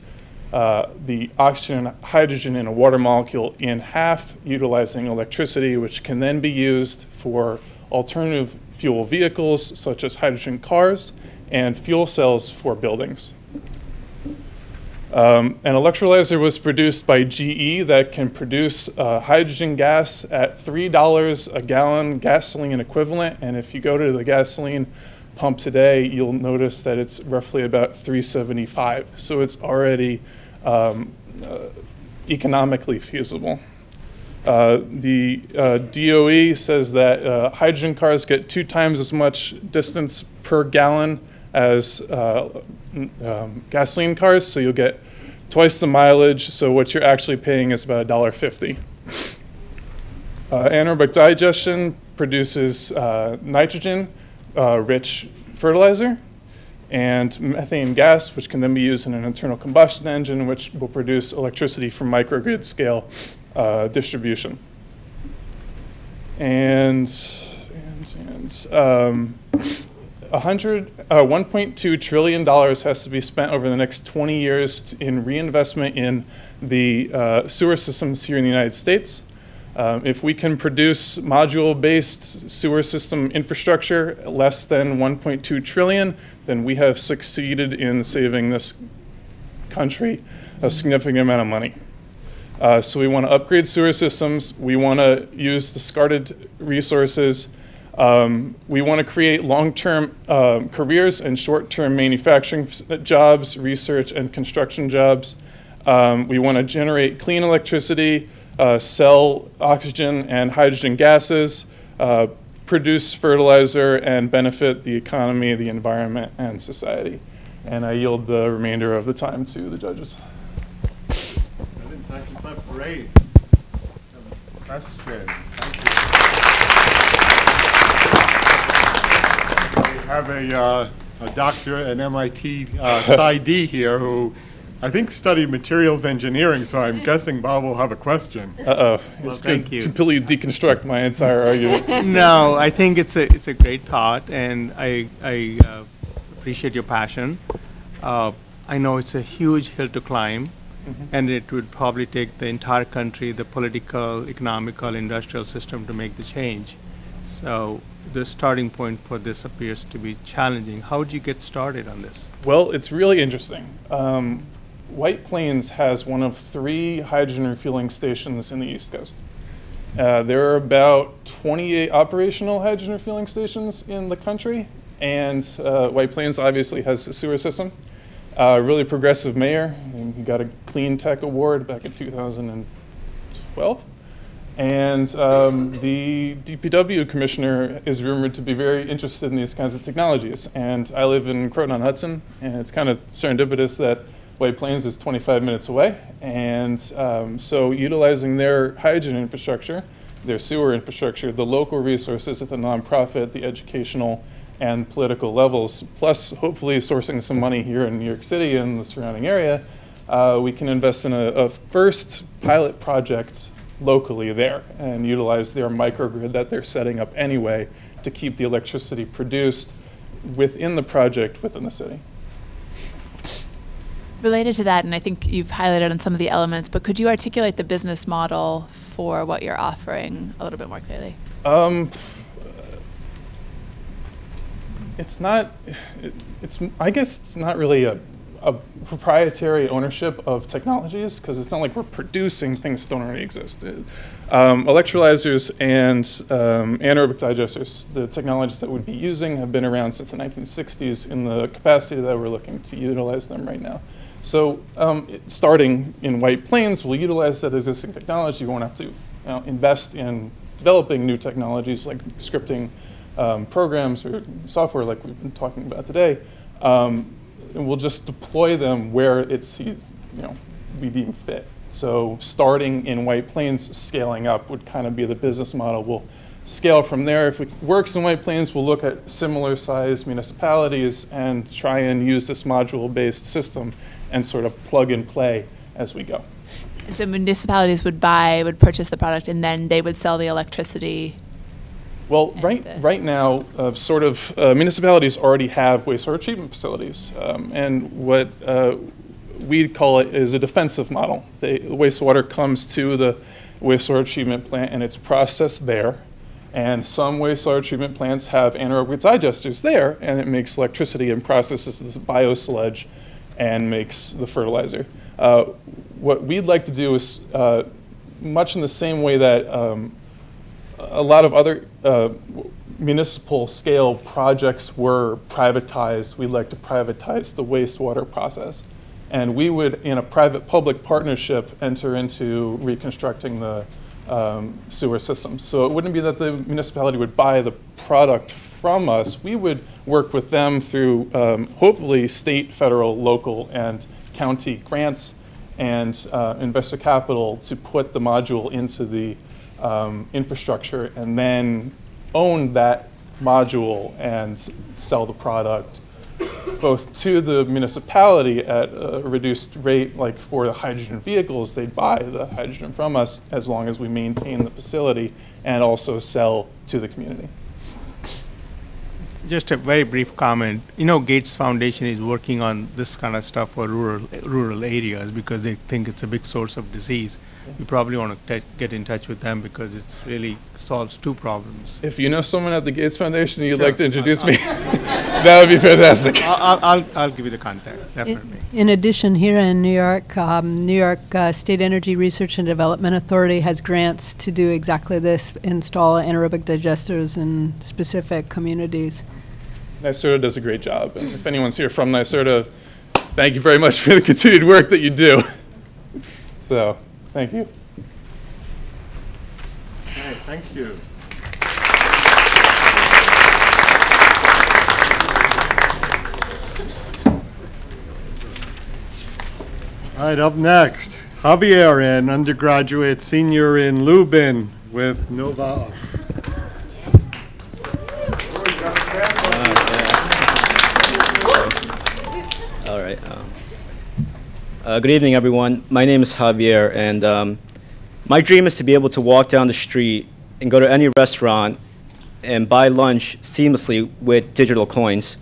Speaker 11: the oxygen and hydrogen in a water molecule in half, utilizing electricity, which can then be used for alternative fuel vehicles, such as hydrogen cars and fuel cells for buildings. An electrolyzer was produced by GE that can produce hydrogen gas at $3 a gallon gasoline equivalent, and if you go to the gasoline pump today, you'll notice that it's roughly about $3.75. So it's already economically feasible. The DOE says that hydrogen cars get 2 times as much distance per gallon as gasoline cars, so you'll get twice the mileage, so what you're actually paying is about $1.50. Anaerobic digestion produces nitrogen-rich fertilizer and methane gas, which can then be used in an internal combustion engine, which will produce electricity from microgrid scale distribution. And $1.2 trillion has to be spent over the next 20 years in reinvestment in the sewer systems here in the United States. If we can produce module-based sewer system infrastructure less than 1.2 trillion, then we have succeeded in saving this country a significant amount of money. So we want to upgrade sewer systems. We want to use discarded resources. We want to create long-term careers and short-term manufacturing jobs, research and construction jobs. We want to generate clean electricity, sell oxygen and hydrogen gases, produce fertilizer, and benefit the economy, the environment, and society. And I yield the remainder of the time to the judges.
Speaker 2: That's great. Question. Thank you. We have a doctor at MIT, PsyD here, who I think studied materials engineering, so I'm guessing Bob will have a question.
Speaker 11: Uh-oh.
Speaker 4: Well, thank you.
Speaker 11: Completely deconstruct my entire argument.
Speaker 4: No, I think it's a great thought, and I appreciate your passion. I know it's a huge hill to climb, and it would probably take the entire country, the political, economical, industrial system to make the change. So the starting point for this appears to be challenging. How did you get started on this?
Speaker 11: Well, it's really interesting. White Plains has one of 3 hydrogen refueling stations in the East Coast. There are about 28 operational hydrogen refueling stations in the country, and White Plains obviously has a sewer system. Really progressive mayor. He got a Clean Tech Award back in 2012. And the DPW commissioner is rumored to be very interested in these kinds of technologies. And I live in Croton-on-Hudson, and it's kind of serendipitous that White Plains is 25 minutes away. And so utilizing their hydrogen infrastructure, their sewer infrastructure, the local resources at the nonprofit, the educational and political levels, plus hopefully sourcing some money here in New York City and the surrounding area, we can invest in a first pilot project locally there and utilize their microgrid that they're setting up anyway to keep the electricity produced within the project within the city.
Speaker 6: Related to that, and I think you've highlighted on some of the elements, but could you articulate the business model for what you're offering a little bit more clearly?
Speaker 11: I guess it's not really a proprietary ownership of technologies, because it's not like we're producing things that don't already exist. Electrolyzers and anaerobic digesters, the technologies that we'd be using, have been around since the 1960s in the capacity that we're looking to utilize them right now. So starting in White Plains, we'll utilize that existing technology. We won't have to invest in developing new technologies like scripting programs or software like we've been talking about today. And we'll just deploy them where it sees, we deem fit. So starting in White Plains, scaling up would kind of be the business model. We'll scale from there. If it works in White Plains, we'll look at similar sized municipalities and try and use this module-based system and sort of plug and play as we go.
Speaker 6: And so municipalities would purchase the product, and then they would sell the electricity.
Speaker 11: Well, right now, municipalities already have wastewater treatment facilities, and what we call it is a defensive model. The wastewater comes to the wastewater treatment plant, and it's processed there. And some wastewater treatment plants have anaerobic digesters there, and it makes electricity and processes this biosludge and makes the fertilizer. What we'd like to do is, much in the same way that a lot of other municipal scale projects were privatized, we'd like to privatize the wastewater process. And we would, in a private-public partnership, enter into reconstructing the sewer systems. So it wouldn't be that the municipality would buy the product from us. We would work with them through hopefully state, federal, local, and county grants and investor capital to put the module into the infrastructure and then own that module and sell the product both to the municipality at a reduced rate, like for the hydrogen vehicles, they'd buy the hydrogen from us as long as we maintain the facility, and also sell to the community.
Speaker 4: Just a very brief comment. You know, Gates Foundation is working on this kind of stuff for rural areas because they think it's a big source of disease. You probably want to get in touch with them because it's really solves two problems.
Speaker 11: If you know someone at the Gates Foundation you'd like to introduce me, that would be fantastic.
Speaker 4: I'll give you the contact, definitely.
Speaker 5: In addition, here in New York, New York State Energy Research and Development Authority has grants to do exactly this, install anaerobic digesters in specific communities.
Speaker 11: NYSERDA does a great job. And if anyone's here from NYSERDA, thank you very much for the continued work that you do. So, thank you.
Speaker 2: Okay, thank you. All right, up next, Javier, an undergraduate senior in Lubin with Nova.
Speaker 12: All right. Good evening, everyone. My name is Javier, and my dream is to be able to walk down the street and go to any restaurant and buy lunch seamlessly with digital coins.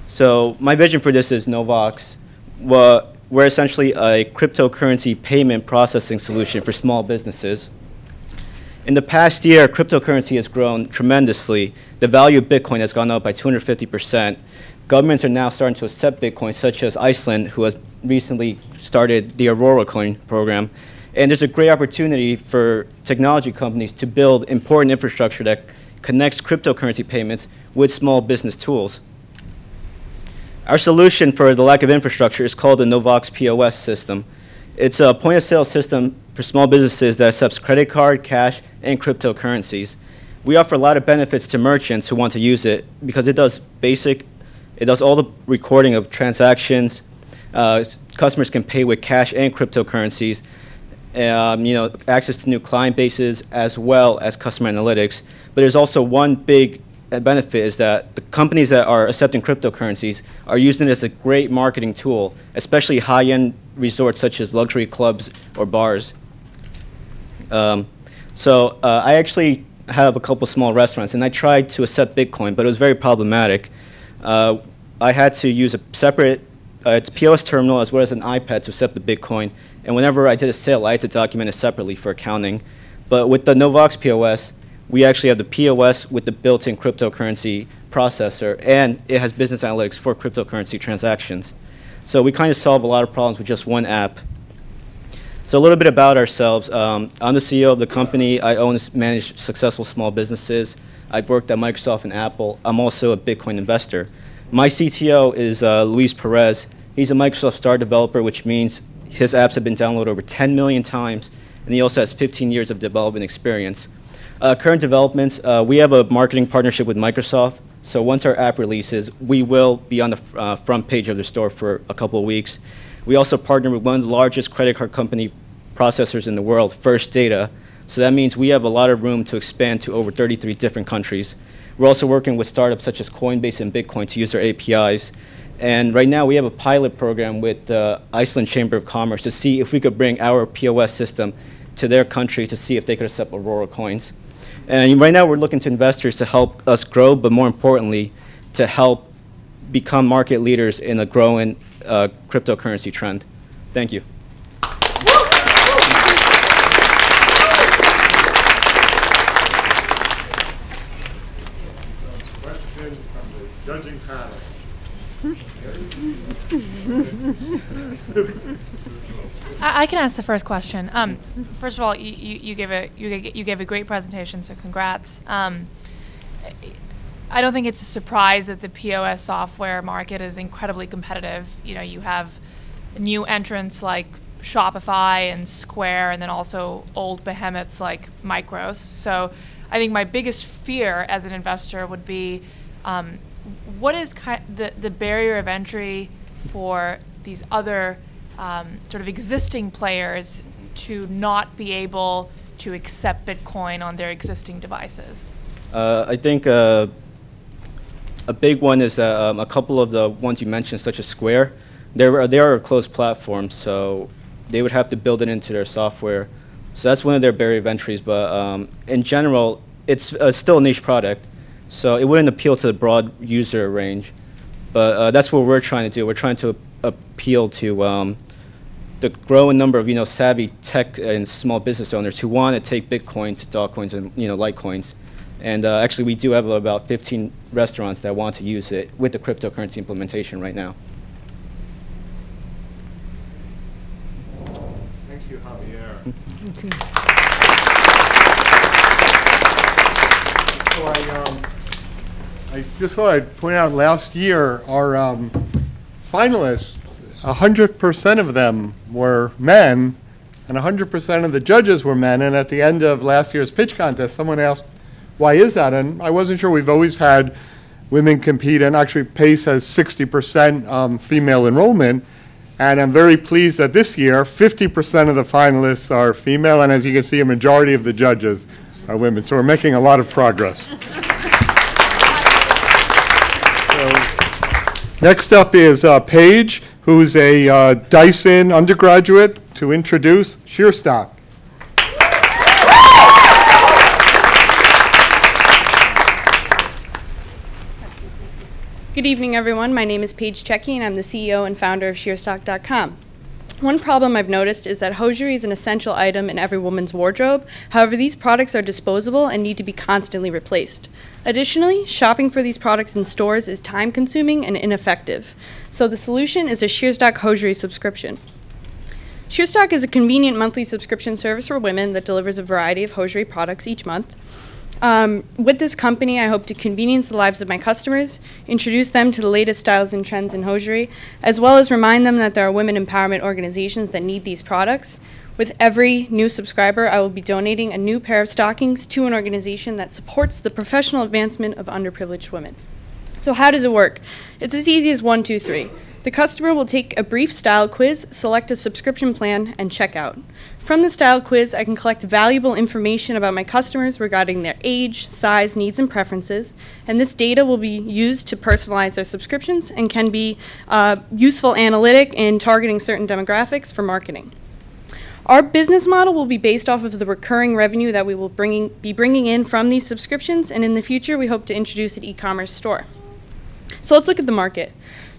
Speaker 12: So my vision for this is Novox. We're essentially a cryptocurrency payment processing solution for small businesses. In the past year, cryptocurrency has grown tremendously. The value of Bitcoin has gone up by 250%. Governments are now starting to accept Bitcoin, such as Iceland, who has recently started the Aurora Coin program. And there's a great opportunity for technology companies to build important infrastructure that connects cryptocurrency payments with small business tools. Our solution for the lack of infrastructure is called the Novox POS system. It's a point-of-sale system for small businesses that accepts credit card, cash, and cryptocurrencies. We offer a lot of benefits to merchants who want to use it because it does all the recording of transactions. Customers can pay with cash and cryptocurrencies. Access to new client bases as well as customer analytics. But there's also one big benefit is that the companies that are accepting cryptocurrencies are using it as a great marketing tool, especially high-end resorts such as luxury clubs or bars. I actually have a couple small restaurants, and I tried to accept Bitcoin, but it was very problematic. I had to use a separate POS terminal as well as an iPad to accept the Bitcoin, and whenever I did a sale, I had to document it separately for accounting. But with the Novox POS, we actually have the POS with the built-in cryptocurrency processor, and it has business analytics for cryptocurrency transactions. So we kind of solve a lot of problems with just one app. So a little bit about ourselves. I'm the CEO of the company. I own and manage successful small businesses. I've worked at Microsoft and Apple. I'm also a Bitcoin investor. My CTO is Luis Perez. He's a Microsoft Star developer, which means his apps have been downloaded over 10 million times, and he also has 15 years of development experience. Current developments, we have a marketing partnership with Microsoft. So once our app releases, we will be on the front page of the store for a couple of weeks. We also partner with one of the largest credit card company processors in the world, First Data. So that means we have a lot of room to expand to over 33 different countries. We're also working with startups such as Coinbase and Bitcoin to use their APIs. And right now we have a pilot program with the Iceland Chamber of Commerce to see if we could bring our POS system to their country to see if they could accept Aurora coins. And right now we're looking to investors to help us grow, but more importantly, to help become market leaders in a growing cryptocurrency trend. Thank you.
Speaker 2: Questions from the judging panel.
Speaker 7: I can ask the first question. First of all, you gave a great presentation, so congrats. I don't think it's a surprise that the POS software market is incredibly competitive. You have new entrants like Shopify and Square, and then also old behemoths like Micros. So I think my biggest fear as an investor would be, what is the barrier of entry for these other sort of existing players to not be able to accept Bitcoin on their existing devices?
Speaker 12: I think a big one is that a couple of the ones you mentioned, such as Square, they are a closed platform, so they would have to build it into their software. So that's one of their barrier of entries. But in general, it's still a niche product. So it wouldn't appeal to the broad user range. But that's what we're trying to do. We're trying to appeal to the growing number of savvy tech and small business owners who want to take Bitcoin to Dogecoins and Litecoins. And actually, we do have about 15 restaurants that want to use it with the cryptocurrency implementation right now.
Speaker 2: Thank you, Javier. So I just thought I'd point out last year our finalists, 100% of them were men, and 100% of the judges were men. And at the end of last year's pitch contest, someone asked, why is that? And I wasn't sure. We've always had women compete, and actually PACE has 60% female enrollment. And I'm very pleased that this year, 50% of the finalists are female, and as you can see, a majority of the judges are women. So we're making a lot of progress. Next up is Paige, who's a Dyson undergraduate, to introduce SheerStock.
Speaker 13: Good evening, everyone. My name is Paige Checky, and I'm the CEO and founder of SheerStock.com. One problem I've noticed is that hosiery is an essential item in every woman's wardrobe. However, these products are disposable and need to be constantly replaced. Additionally, shopping for these products in stores is time-consuming and ineffective. So the solution is a SheerStock hosiery subscription. SheerStock is a convenient monthly subscription service for women that delivers a variety of hosiery products each month. With this company, I hope to convenience the lives of my customers, introduce them to the latest styles and trends in hosiery, as well as remind them that there are women empowerment organizations that need these products. With every new subscriber, I will be donating a new pair of stockings to an organization that supports the professional advancement of underprivileged women. So how does it work? It's as easy as 1, 2, 3. The customer will take a brief style quiz, select a subscription plan, and check out. From the style quiz, I can collect valuable information about my customers regarding their age, size, needs, and preferences, and this data will be used to personalize their subscriptions and can be useful analytic in targeting certain demographics for marketing. Our business model will be based off of the recurring revenue that we will be bringing in from these subscriptions, and in the future, we hope to introduce an e-commerce store. So let's look at the market.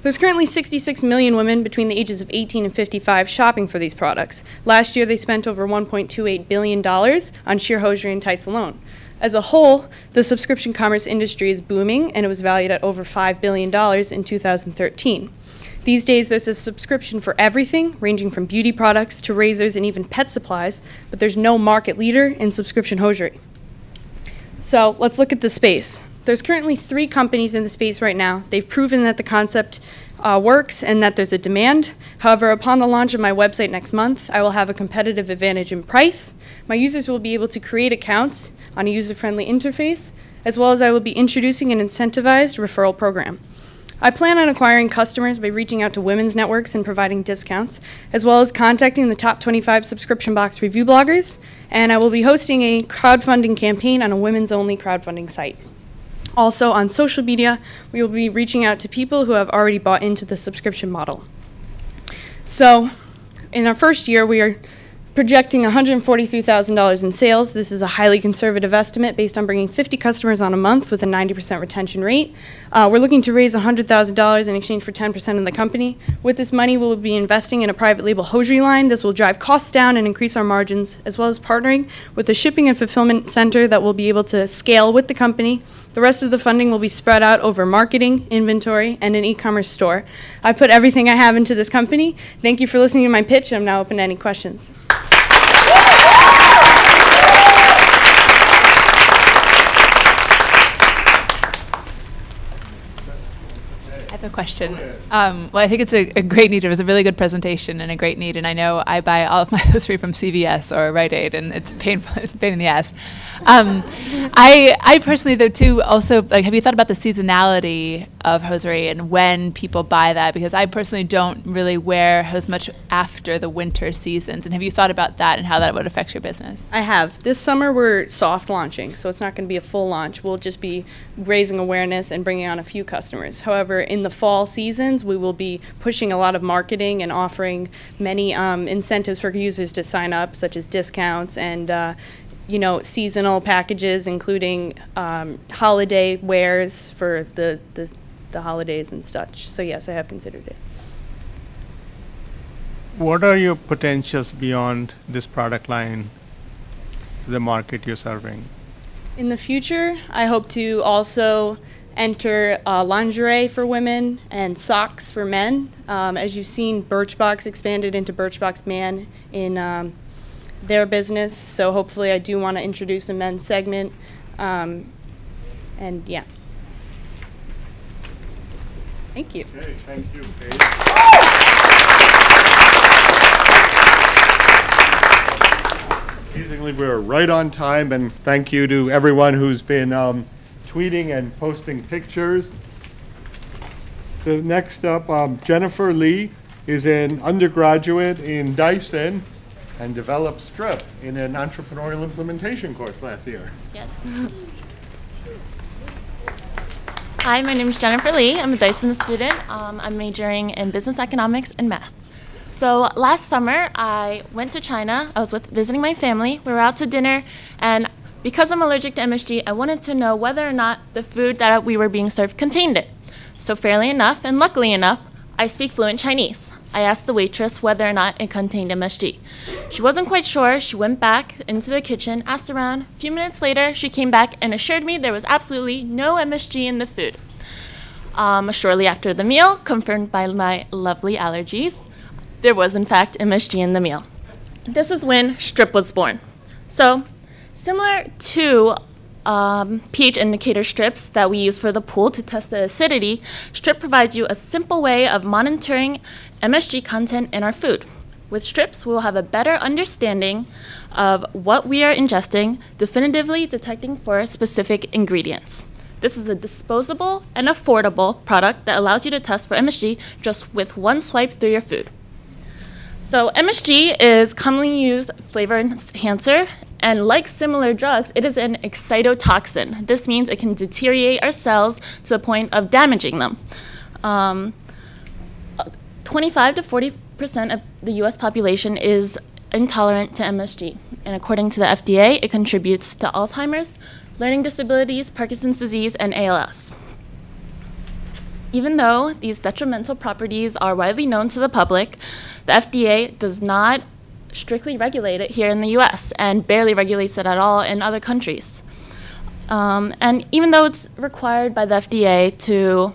Speaker 13: There's currently 66 million women between the ages of 18 and 55 shopping for these products. Last year, they spent over $1.28 billion on sheer hosiery and tights alone. As a whole, the subscription commerce industry is booming, and it was valued at over $5 billion in 2013. These days, there's a subscription for everything, ranging from beauty products to razors and even pet supplies, but there's no market leader in subscription hosiery. So let's look at the space. There's currently 3 companies in the space right now. They've proven that the concept works and that there's a demand. However, upon the launch of my website next month, I will have a competitive advantage in price. My users will be able to create accounts on a user-friendly interface, as well as I will be introducing an incentivized referral program. I plan on acquiring customers by reaching out to women's networks and providing discounts, as well as contacting the top 25 subscription box review bloggers, and I will be hosting a crowdfunding campaign on a women's-only crowdfunding site. Also, on social media, we will be reaching out to people who have already bought into the subscription model. So, in our first year, we are projecting $143,000 in sales. This is a highly conservative estimate based on bringing 50 customers on a month with a 90% retention rate. We're looking to raise $100,000 in exchange for 10% of the company. With this money, we'll be investing in a private label hosiery line. This will drive costs down and increase our margins, as well as partnering with a shipping and fulfillment center that will be able to scale with the company. The rest of the funding will be spread out over marketing, inventory, and an e-commerce store. I put everything I have into this company. Thank you for listening to my pitch. I'm now open to any questions.
Speaker 6: I have a question. Well, I think it's a great need. It was a really good presentation and a great need. And I know I buy all of my hosiery from CVS or Rite Aid, and it's painful. It's a pain in the ass. I personally, though, too, also, like, have you thought about the seasonality of hosiery and when people buy that? Because I personally don't really wear hose much after the winter seasons. And have you thought about that and how that would affect your business?
Speaker 13: I have. This summer, we're soft launching, so it's not going to be a full launch. We'll just be raising awareness and bringing on a few customers. However, in the fall seasons, we will be pushing a lot of marketing and offering many incentives for users to sign up, such as discounts and seasonal packages, including holiday wares for the holidays and such. So yes, I have considered it.
Speaker 4: What are your potentials beyond this product line, the market you're serving?
Speaker 13: In the future, I hope to also enter lingerie for women and socks for men. As you've seen, Birchbox expanded into Birchbox Man in their business, so hopefully I do want to introduce a men's segment. And yeah. Thank you.
Speaker 2: Okay, thank you, Paige. Amazingly, we're right on time, and thank you to everyone who's been tweeting and posting pictures. So next up, Jennifer Lee is an undergraduate in Dyson and developed Strip in an entrepreneurial implementation course last year.
Speaker 14: Yes. Hi, my name is Jennifer Lee. I'm a Dyson student. I'm majoring in business economics and math. So last summer, I went to China. I was visiting my family. We were out to dinner, and because I'm allergic to MSG, I wanted to know whether or not the food that we were being served contained it. So fairly enough, and luckily enough, I speak fluent Chinese. I asked the waitress whether or not it contained MSG. She wasn't quite sure. She went back into the kitchen, asked around. A few minutes later, she came back and assured me there was absolutely no MSG in the food. Shortly after the meal, confirmed by my lovely allergies, there was in fact MSG in the meal. This is when Strip was born. So, similar to pH indicator strips that we use for the pool to test the acidity, Strip provides you a simple way of monitoring MSG content in our food. With Strips, we will have a better understanding of what we are ingesting, definitively detecting for specific ingredients. This is a disposable and affordable product that allows you to test for MSG just with one swipe through your food. So MSG is commonly used flavor enhancer, and like similar drugs, it is an excitotoxin. This means it can deteriorate our cells to the point of damaging them. 25 to 40% of the US population is intolerant to MSG, and according to the FDA, it contributes to Alzheimer's, learning disabilities, Parkinson's disease, and ALS. Even though these detrimental properties are widely known to the public, the FDA does not strictly regulate it here in the US and barely regulates it at all in other countries. And even though it's required by the FDA to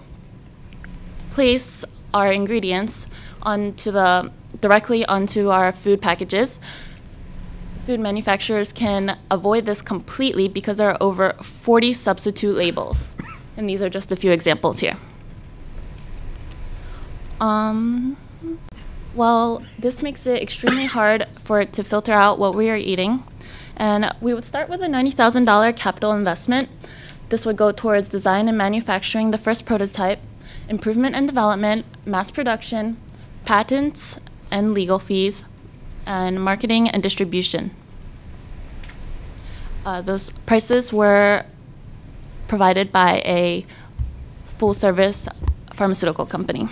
Speaker 14: place our ingredients directly onto our food packages, food manufacturers can avoid this completely because there are over 40 substitute labels. And these are just a few examples here. Well, this makes it extremely hard for it to filter out what we are eating. And we would start with a $90,000 capital investment. This would go towards design and manufacturing the first prototype, improvement and development, mass production, patents and legal fees, and marketing and distribution. Those prices were provided by a full-service pharmaceutical company.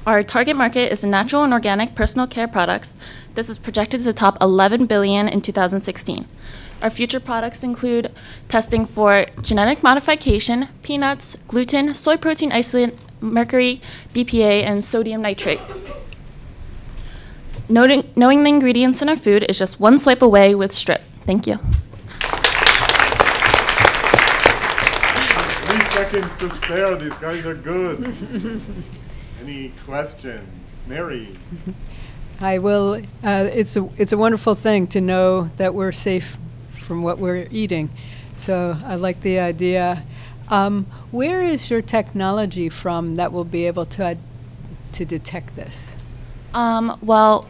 Speaker 14: Our target market is the natural and organic personal care products. This is projected to top $11 billion in 2016. Our future products include testing for genetic modification, peanuts, gluten, soy protein isolate, mercury, BPA, and sodium nitrate. Knowing the ingredients in our food is just one swipe away with Strip. Thank you.
Speaker 2: 3 seconds to spare. These guys are good. Any questions? Mary?
Speaker 5: I will. It's a wonderful thing to know that we're safe from what we're eating. So I like the idea. Where is your technology from that will be able to detect this?
Speaker 14: Well,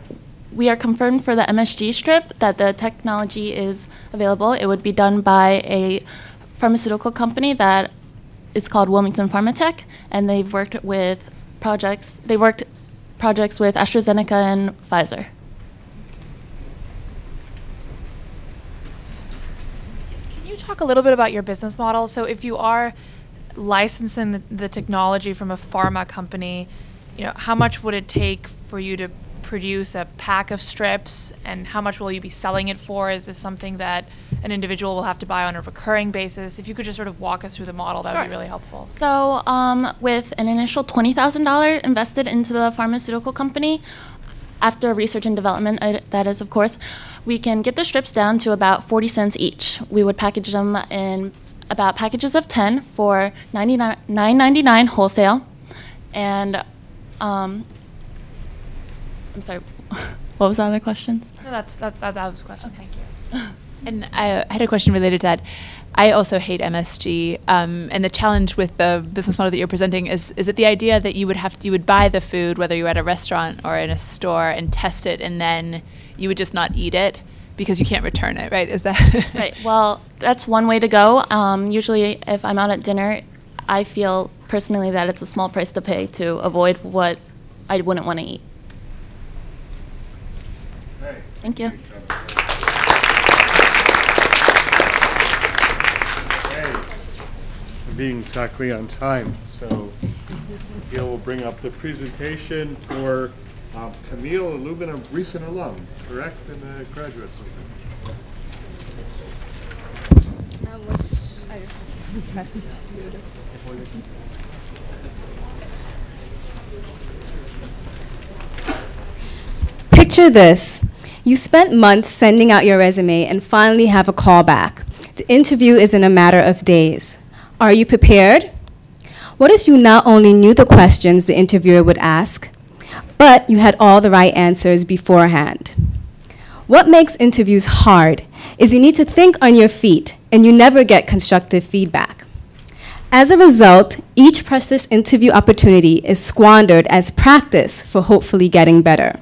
Speaker 14: we are confirmed for the MSG Strip that the technology is available. It would be done by a pharmaceutical company that is called Wilmington Pharmatech, and they've worked with projects with AstraZeneca and Pfizer.
Speaker 7: Can you talk a little bit about your business model? So if you are licensing the technology from a pharma company, how much would it take for you to produce a pack of strips, and how much will you be selling it for? Is this something that an individual will have to buy on a recurring basis? If you could just sort of walk us through the model, that would be really helpful.
Speaker 14: So with an initial $20,000 invested into the pharmaceutical company, after research and development, that is, of course, we can get the strips down to about 40 cents each. We would package them in about packages of 10 for $9.99 wholesale. And I'm sorry, what was the other questions?
Speaker 7: No, that was the question.
Speaker 14: Okay.
Speaker 7: Thank you.
Speaker 6: And I had a question related to that. I also hate MSG, and the challenge with the business model that you're presenting is it the idea that you would buy the food, whether you're at a restaurant or in a store, and test it, and then you would just not eat it because you can't return it, right? Is that
Speaker 14: right? Well, that's one way to go. Usually, if I'm out at dinner, I feel personally that it's a small price to pay to avoid what I wouldn't want to eat.
Speaker 2: Hey.
Speaker 14: Thank you.
Speaker 2: Being exactly on time, so Gail will bring up the presentation for Camille Lubin, a recent alum, correct, in the graduate program.
Speaker 15: I just pressed. Picture this. You spent months sending out your resume and finally have a call back. The interview is in a matter of days. Are you prepared? What if you not only knew the questions the interviewer would ask, but you had all the right answers beforehand? What makes interviews hard is you need to think on your feet and you never get constructive feedback. As a result, each precious interview opportunity is squandered as practice for hopefully getting better.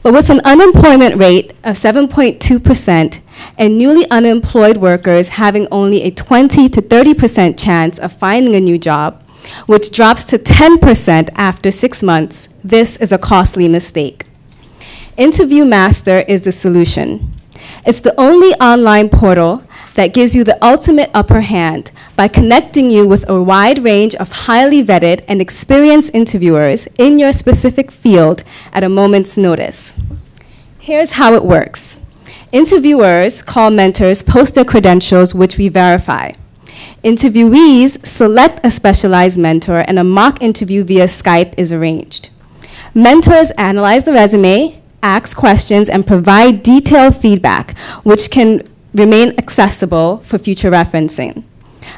Speaker 15: But with an unemployment rate of 7.2% and newly unemployed workers having only a 20 to 30% chance of finding a new job, which drops to 10% after 6 months, this is a costly mistake. Interview Master is the solution. It's the only online portal that gives you the ultimate upper hand by connecting you with a wide range of highly vetted and experienced interviewers in your specific field at a moment's notice. Here's how it works. Interviewers call mentors, post their credentials, which we verify. Interviewees select a specialized mentor, and a mock interview via Skype is arranged. Mentors analyze the resume, ask questions, and provide detailed feedback, which can remain accessible for future referencing.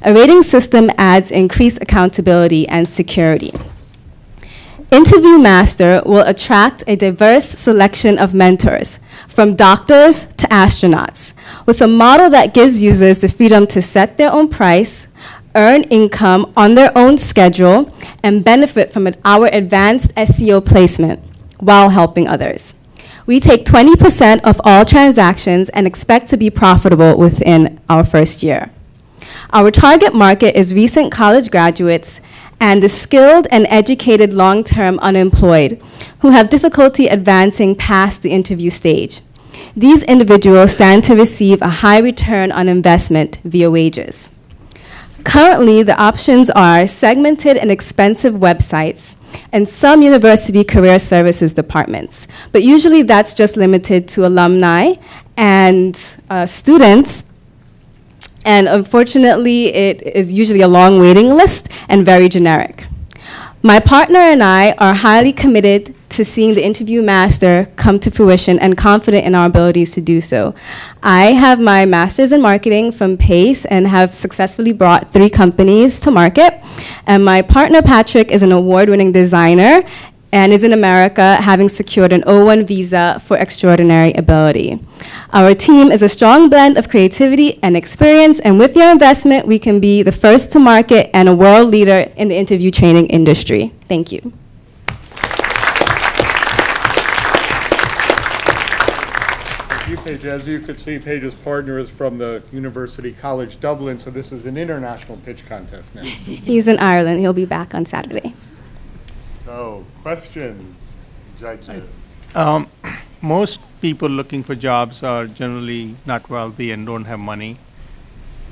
Speaker 15: A rating system adds increased accountability and security. Interview Master will attract a diverse selection of mentors, from doctors to astronauts, with a model that gives users the freedom to set their own price, earn income on their own schedule, and benefit from our advanced SEO placement while helping others. We take 20% of all transactions and expect to be profitable within our first year. Our target market is recent college graduates and the skilled and educated long-term unemployed who have difficulty advancing past the interview stage. These individuals stand to receive a high return on investment via wages. Currently, the options are segmented and expensive websites and some university career services departments. But usually that's just limited to alumni and students. And unfortunately, it is usually a long waiting list and very generic. My partner and I are highly committed to seeing the Interview Master come to fruition and confident in our abilities to do so. I have my master's in marketing from PACE and have successfully brought 3 companies to market. And my partner, Patrick, is an award-winning designer and is in America, having secured an O1 visa for extraordinary ability. Our team is a strong blend of creativity and experience, and with your investment, we can be the first to market and a world leader in the interview training industry. Thank you.
Speaker 2: Thank you, Paige. As you could see, Paige's partner is from the University College Dublin, so this is an international pitch contest now.
Speaker 15: He's in Ireland. He'll be back on Saturday.
Speaker 2: So, questions, judges?
Speaker 4: Most people looking for jobs are generally not wealthy and don't have money.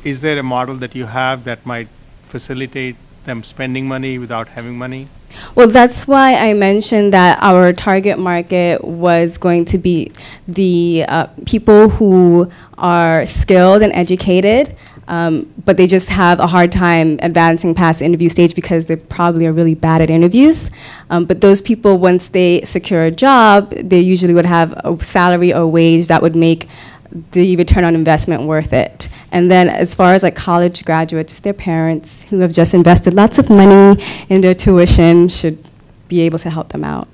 Speaker 4: Is there a model that you have that might facilitate them spending money without having money?
Speaker 15: Well, that's why I mentioned that our target market was going to be the people who are skilled and educated, but they just have a hard time advancing past the interview stage because they probably are really bad at interviews. But those people, once they secure a job, they usually would have a salary or wage that would make the return on investment worth it. And then as far as like college graduates, their parents who have just invested lots of money in their tuition should be able to help them out.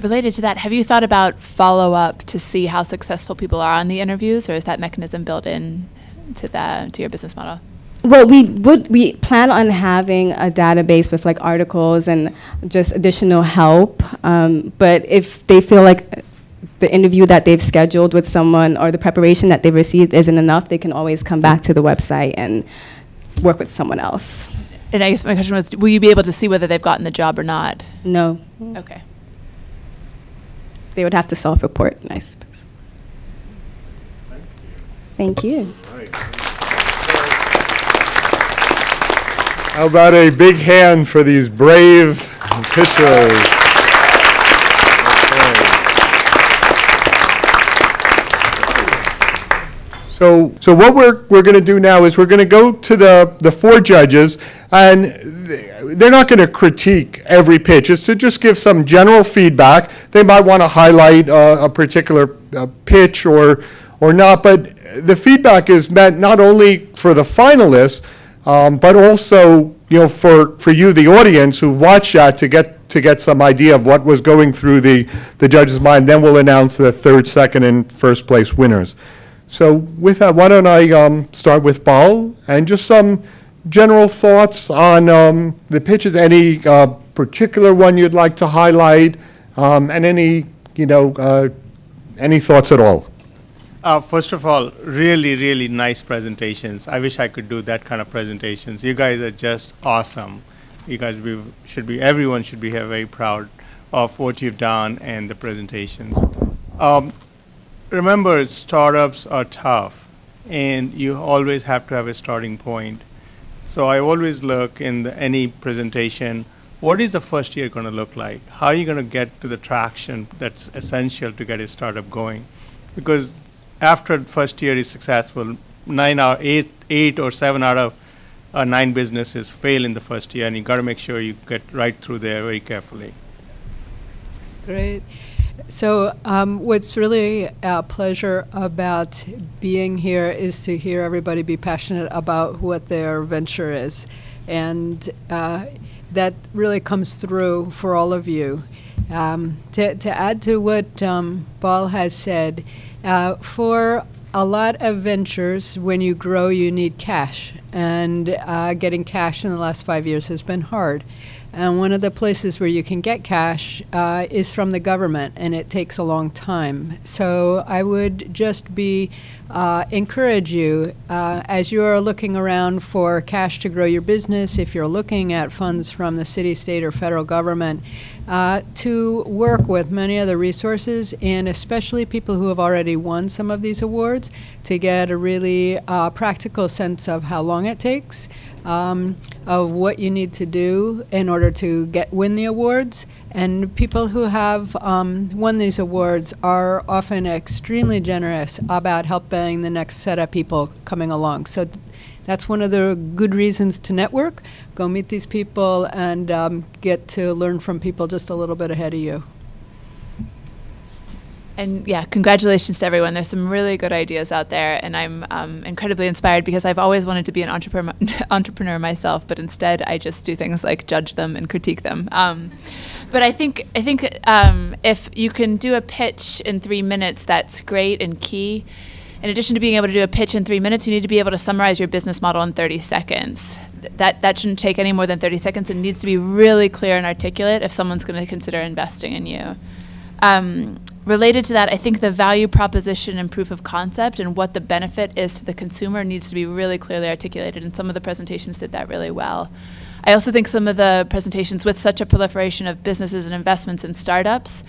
Speaker 6: Related to that, have you thought about follow-up to see how successful people are on the interviews, or is that mechanism built in to your business model?
Speaker 15: Well, we plan on having a database with like articles and just additional help. But if they feel like the interview that they've scheduled with someone or the preparation that they've received isn't enough, they can always come back to the website and work with someone else.
Speaker 6: And I guess my question was, will you be able to see whether they've gotten the job or not?
Speaker 15: No.
Speaker 6: Okay.
Speaker 15: They would have to self-report, I suppose. Thank you.
Speaker 2: How about a big hand for these brave pitchers? So what we're going to do now is we're going to go to the four judges, and they're not going to critique every pitch. It's to just give some general feedback. They might want to highlight a particular pitch or not, but the feedback is meant not only for the finalists, but also for you, the audience, who watch that to get some idea of what was going through the judge's mind. Then we'll announce the third, second, and first place winners. So with that, why don't I start with Bal, and just some general thoughts on the pitches, any particular one you'd like to highlight, and any thoughts at all?
Speaker 4: First of all, really, really nice presentations. I wish I could do that kind of presentations. You guys are just awesome. You guys everyone should be here very proud of what you've done and the presentations. Remember, startups are tough, and you always have to have a starting point. So I always look in any presentation, what is the first year going to look like? How are you going to get to the traction that's essential to get a startup going? Because after the first year is successful, 8 or 7 out of 9 businesses fail in the first year, and you got to make sure you get right through there very carefully.
Speaker 5: Great. So what's really a pleasure about being here is to hear everybody be passionate about what their venture is. And that really comes through for all of you. To add to what Bal has said, for a lot of ventures, when you grow, you need cash. And getting cash in the last 5 years has been hard. And one of the places where you can get cash is from the government, and it takes a long time. So I would just encourage you, as you are looking around for cash to grow your business, if you're looking at funds from the city, state, or federal government, to work with many of the resources, and especially people who have already won some of these awards, to get a really practical sense of how long it takes, of what you need to do in order to win the awards. And people who have won these awards are often extremely generous about helping the next set of people coming along. So that's one of the good reasons to network. Go meet these people and get to learn from people just a little bit ahead of you.
Speaker 6: And yeah, congratulations to everyone. There's some really good ideas out there, and I'm incredibly inspired because I've always wanted to be an entrepreneur myself, but instead I just do things like judge them and critique them. But I think if you can do a pitch in 3 minutes, that's great and key. In addition to being able to do a pitch in 3 minutes, you need to be able to summarize your business model in 30 seconds. That shouldn't take any more than 30 seconds. It needs to be really clear and articulate if someone's going to consider investing in you. Related to that, I think the value proposition and proof of concept and what the benefit is to the consumer needs to be really clearly articulated, and some of the presentations did that really well. I also think some of the presentations, with such a proliferation of businesses and investments and startups,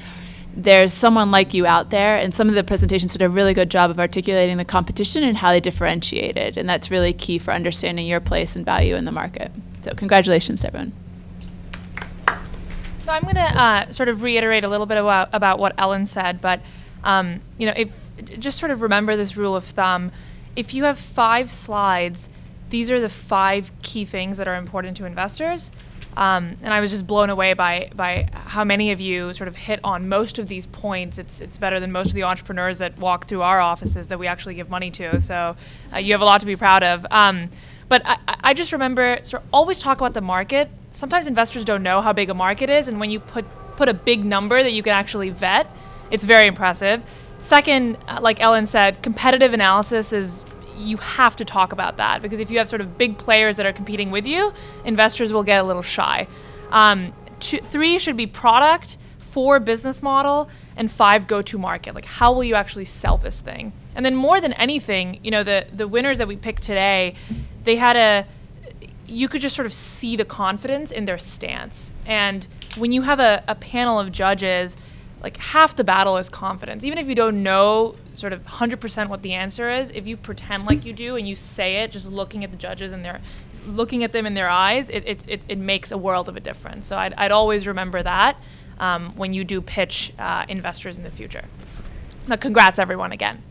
Speaker 6: there's someone like you out there, and some of the presentations did a really good job of articulating the competition and how they differentiated, and that's really key for understanding your place and value in the market. So congratulations to everyone.
Speaker 7: So I'm going to sort of reiterate a little bit about what Ellen said, but if just sort of remember this rule of thumb. If you have 5 slides, these are the 5 key things that are important to investors. And I was just blown away by how many of you sort of hit on most of these points. It's better than most of the entrepreneurs that walk through our offices that we actually give money to. So you have a lot to be proud of. But I just remember sort of always talk about the market. Sometimes investors don't know how big a market is, and when you put a big number that you can actually vet, it's very impressive. Second, like Ellen said, competitive analysis is, you have to talk about that, because if you have sort of big players that are competing with you, investors will get a little shy. 3 should be product, 4 business model, and 5 go-to market. Like, how will you actually sell this thing? And then more than anything, the winners that we picked today, you could just sort of see the confidence in their stance. And when you have a panel of judges, like, half the battle is confidence. Even if you don't know sort of 100% what the answer is, if you pretend like you do and you say it, just looking at the judges and looking at them in their eyes, it makes a world of a difference. So I'd always remember that when you do pitch investors in the future. But congrats, everyone, again.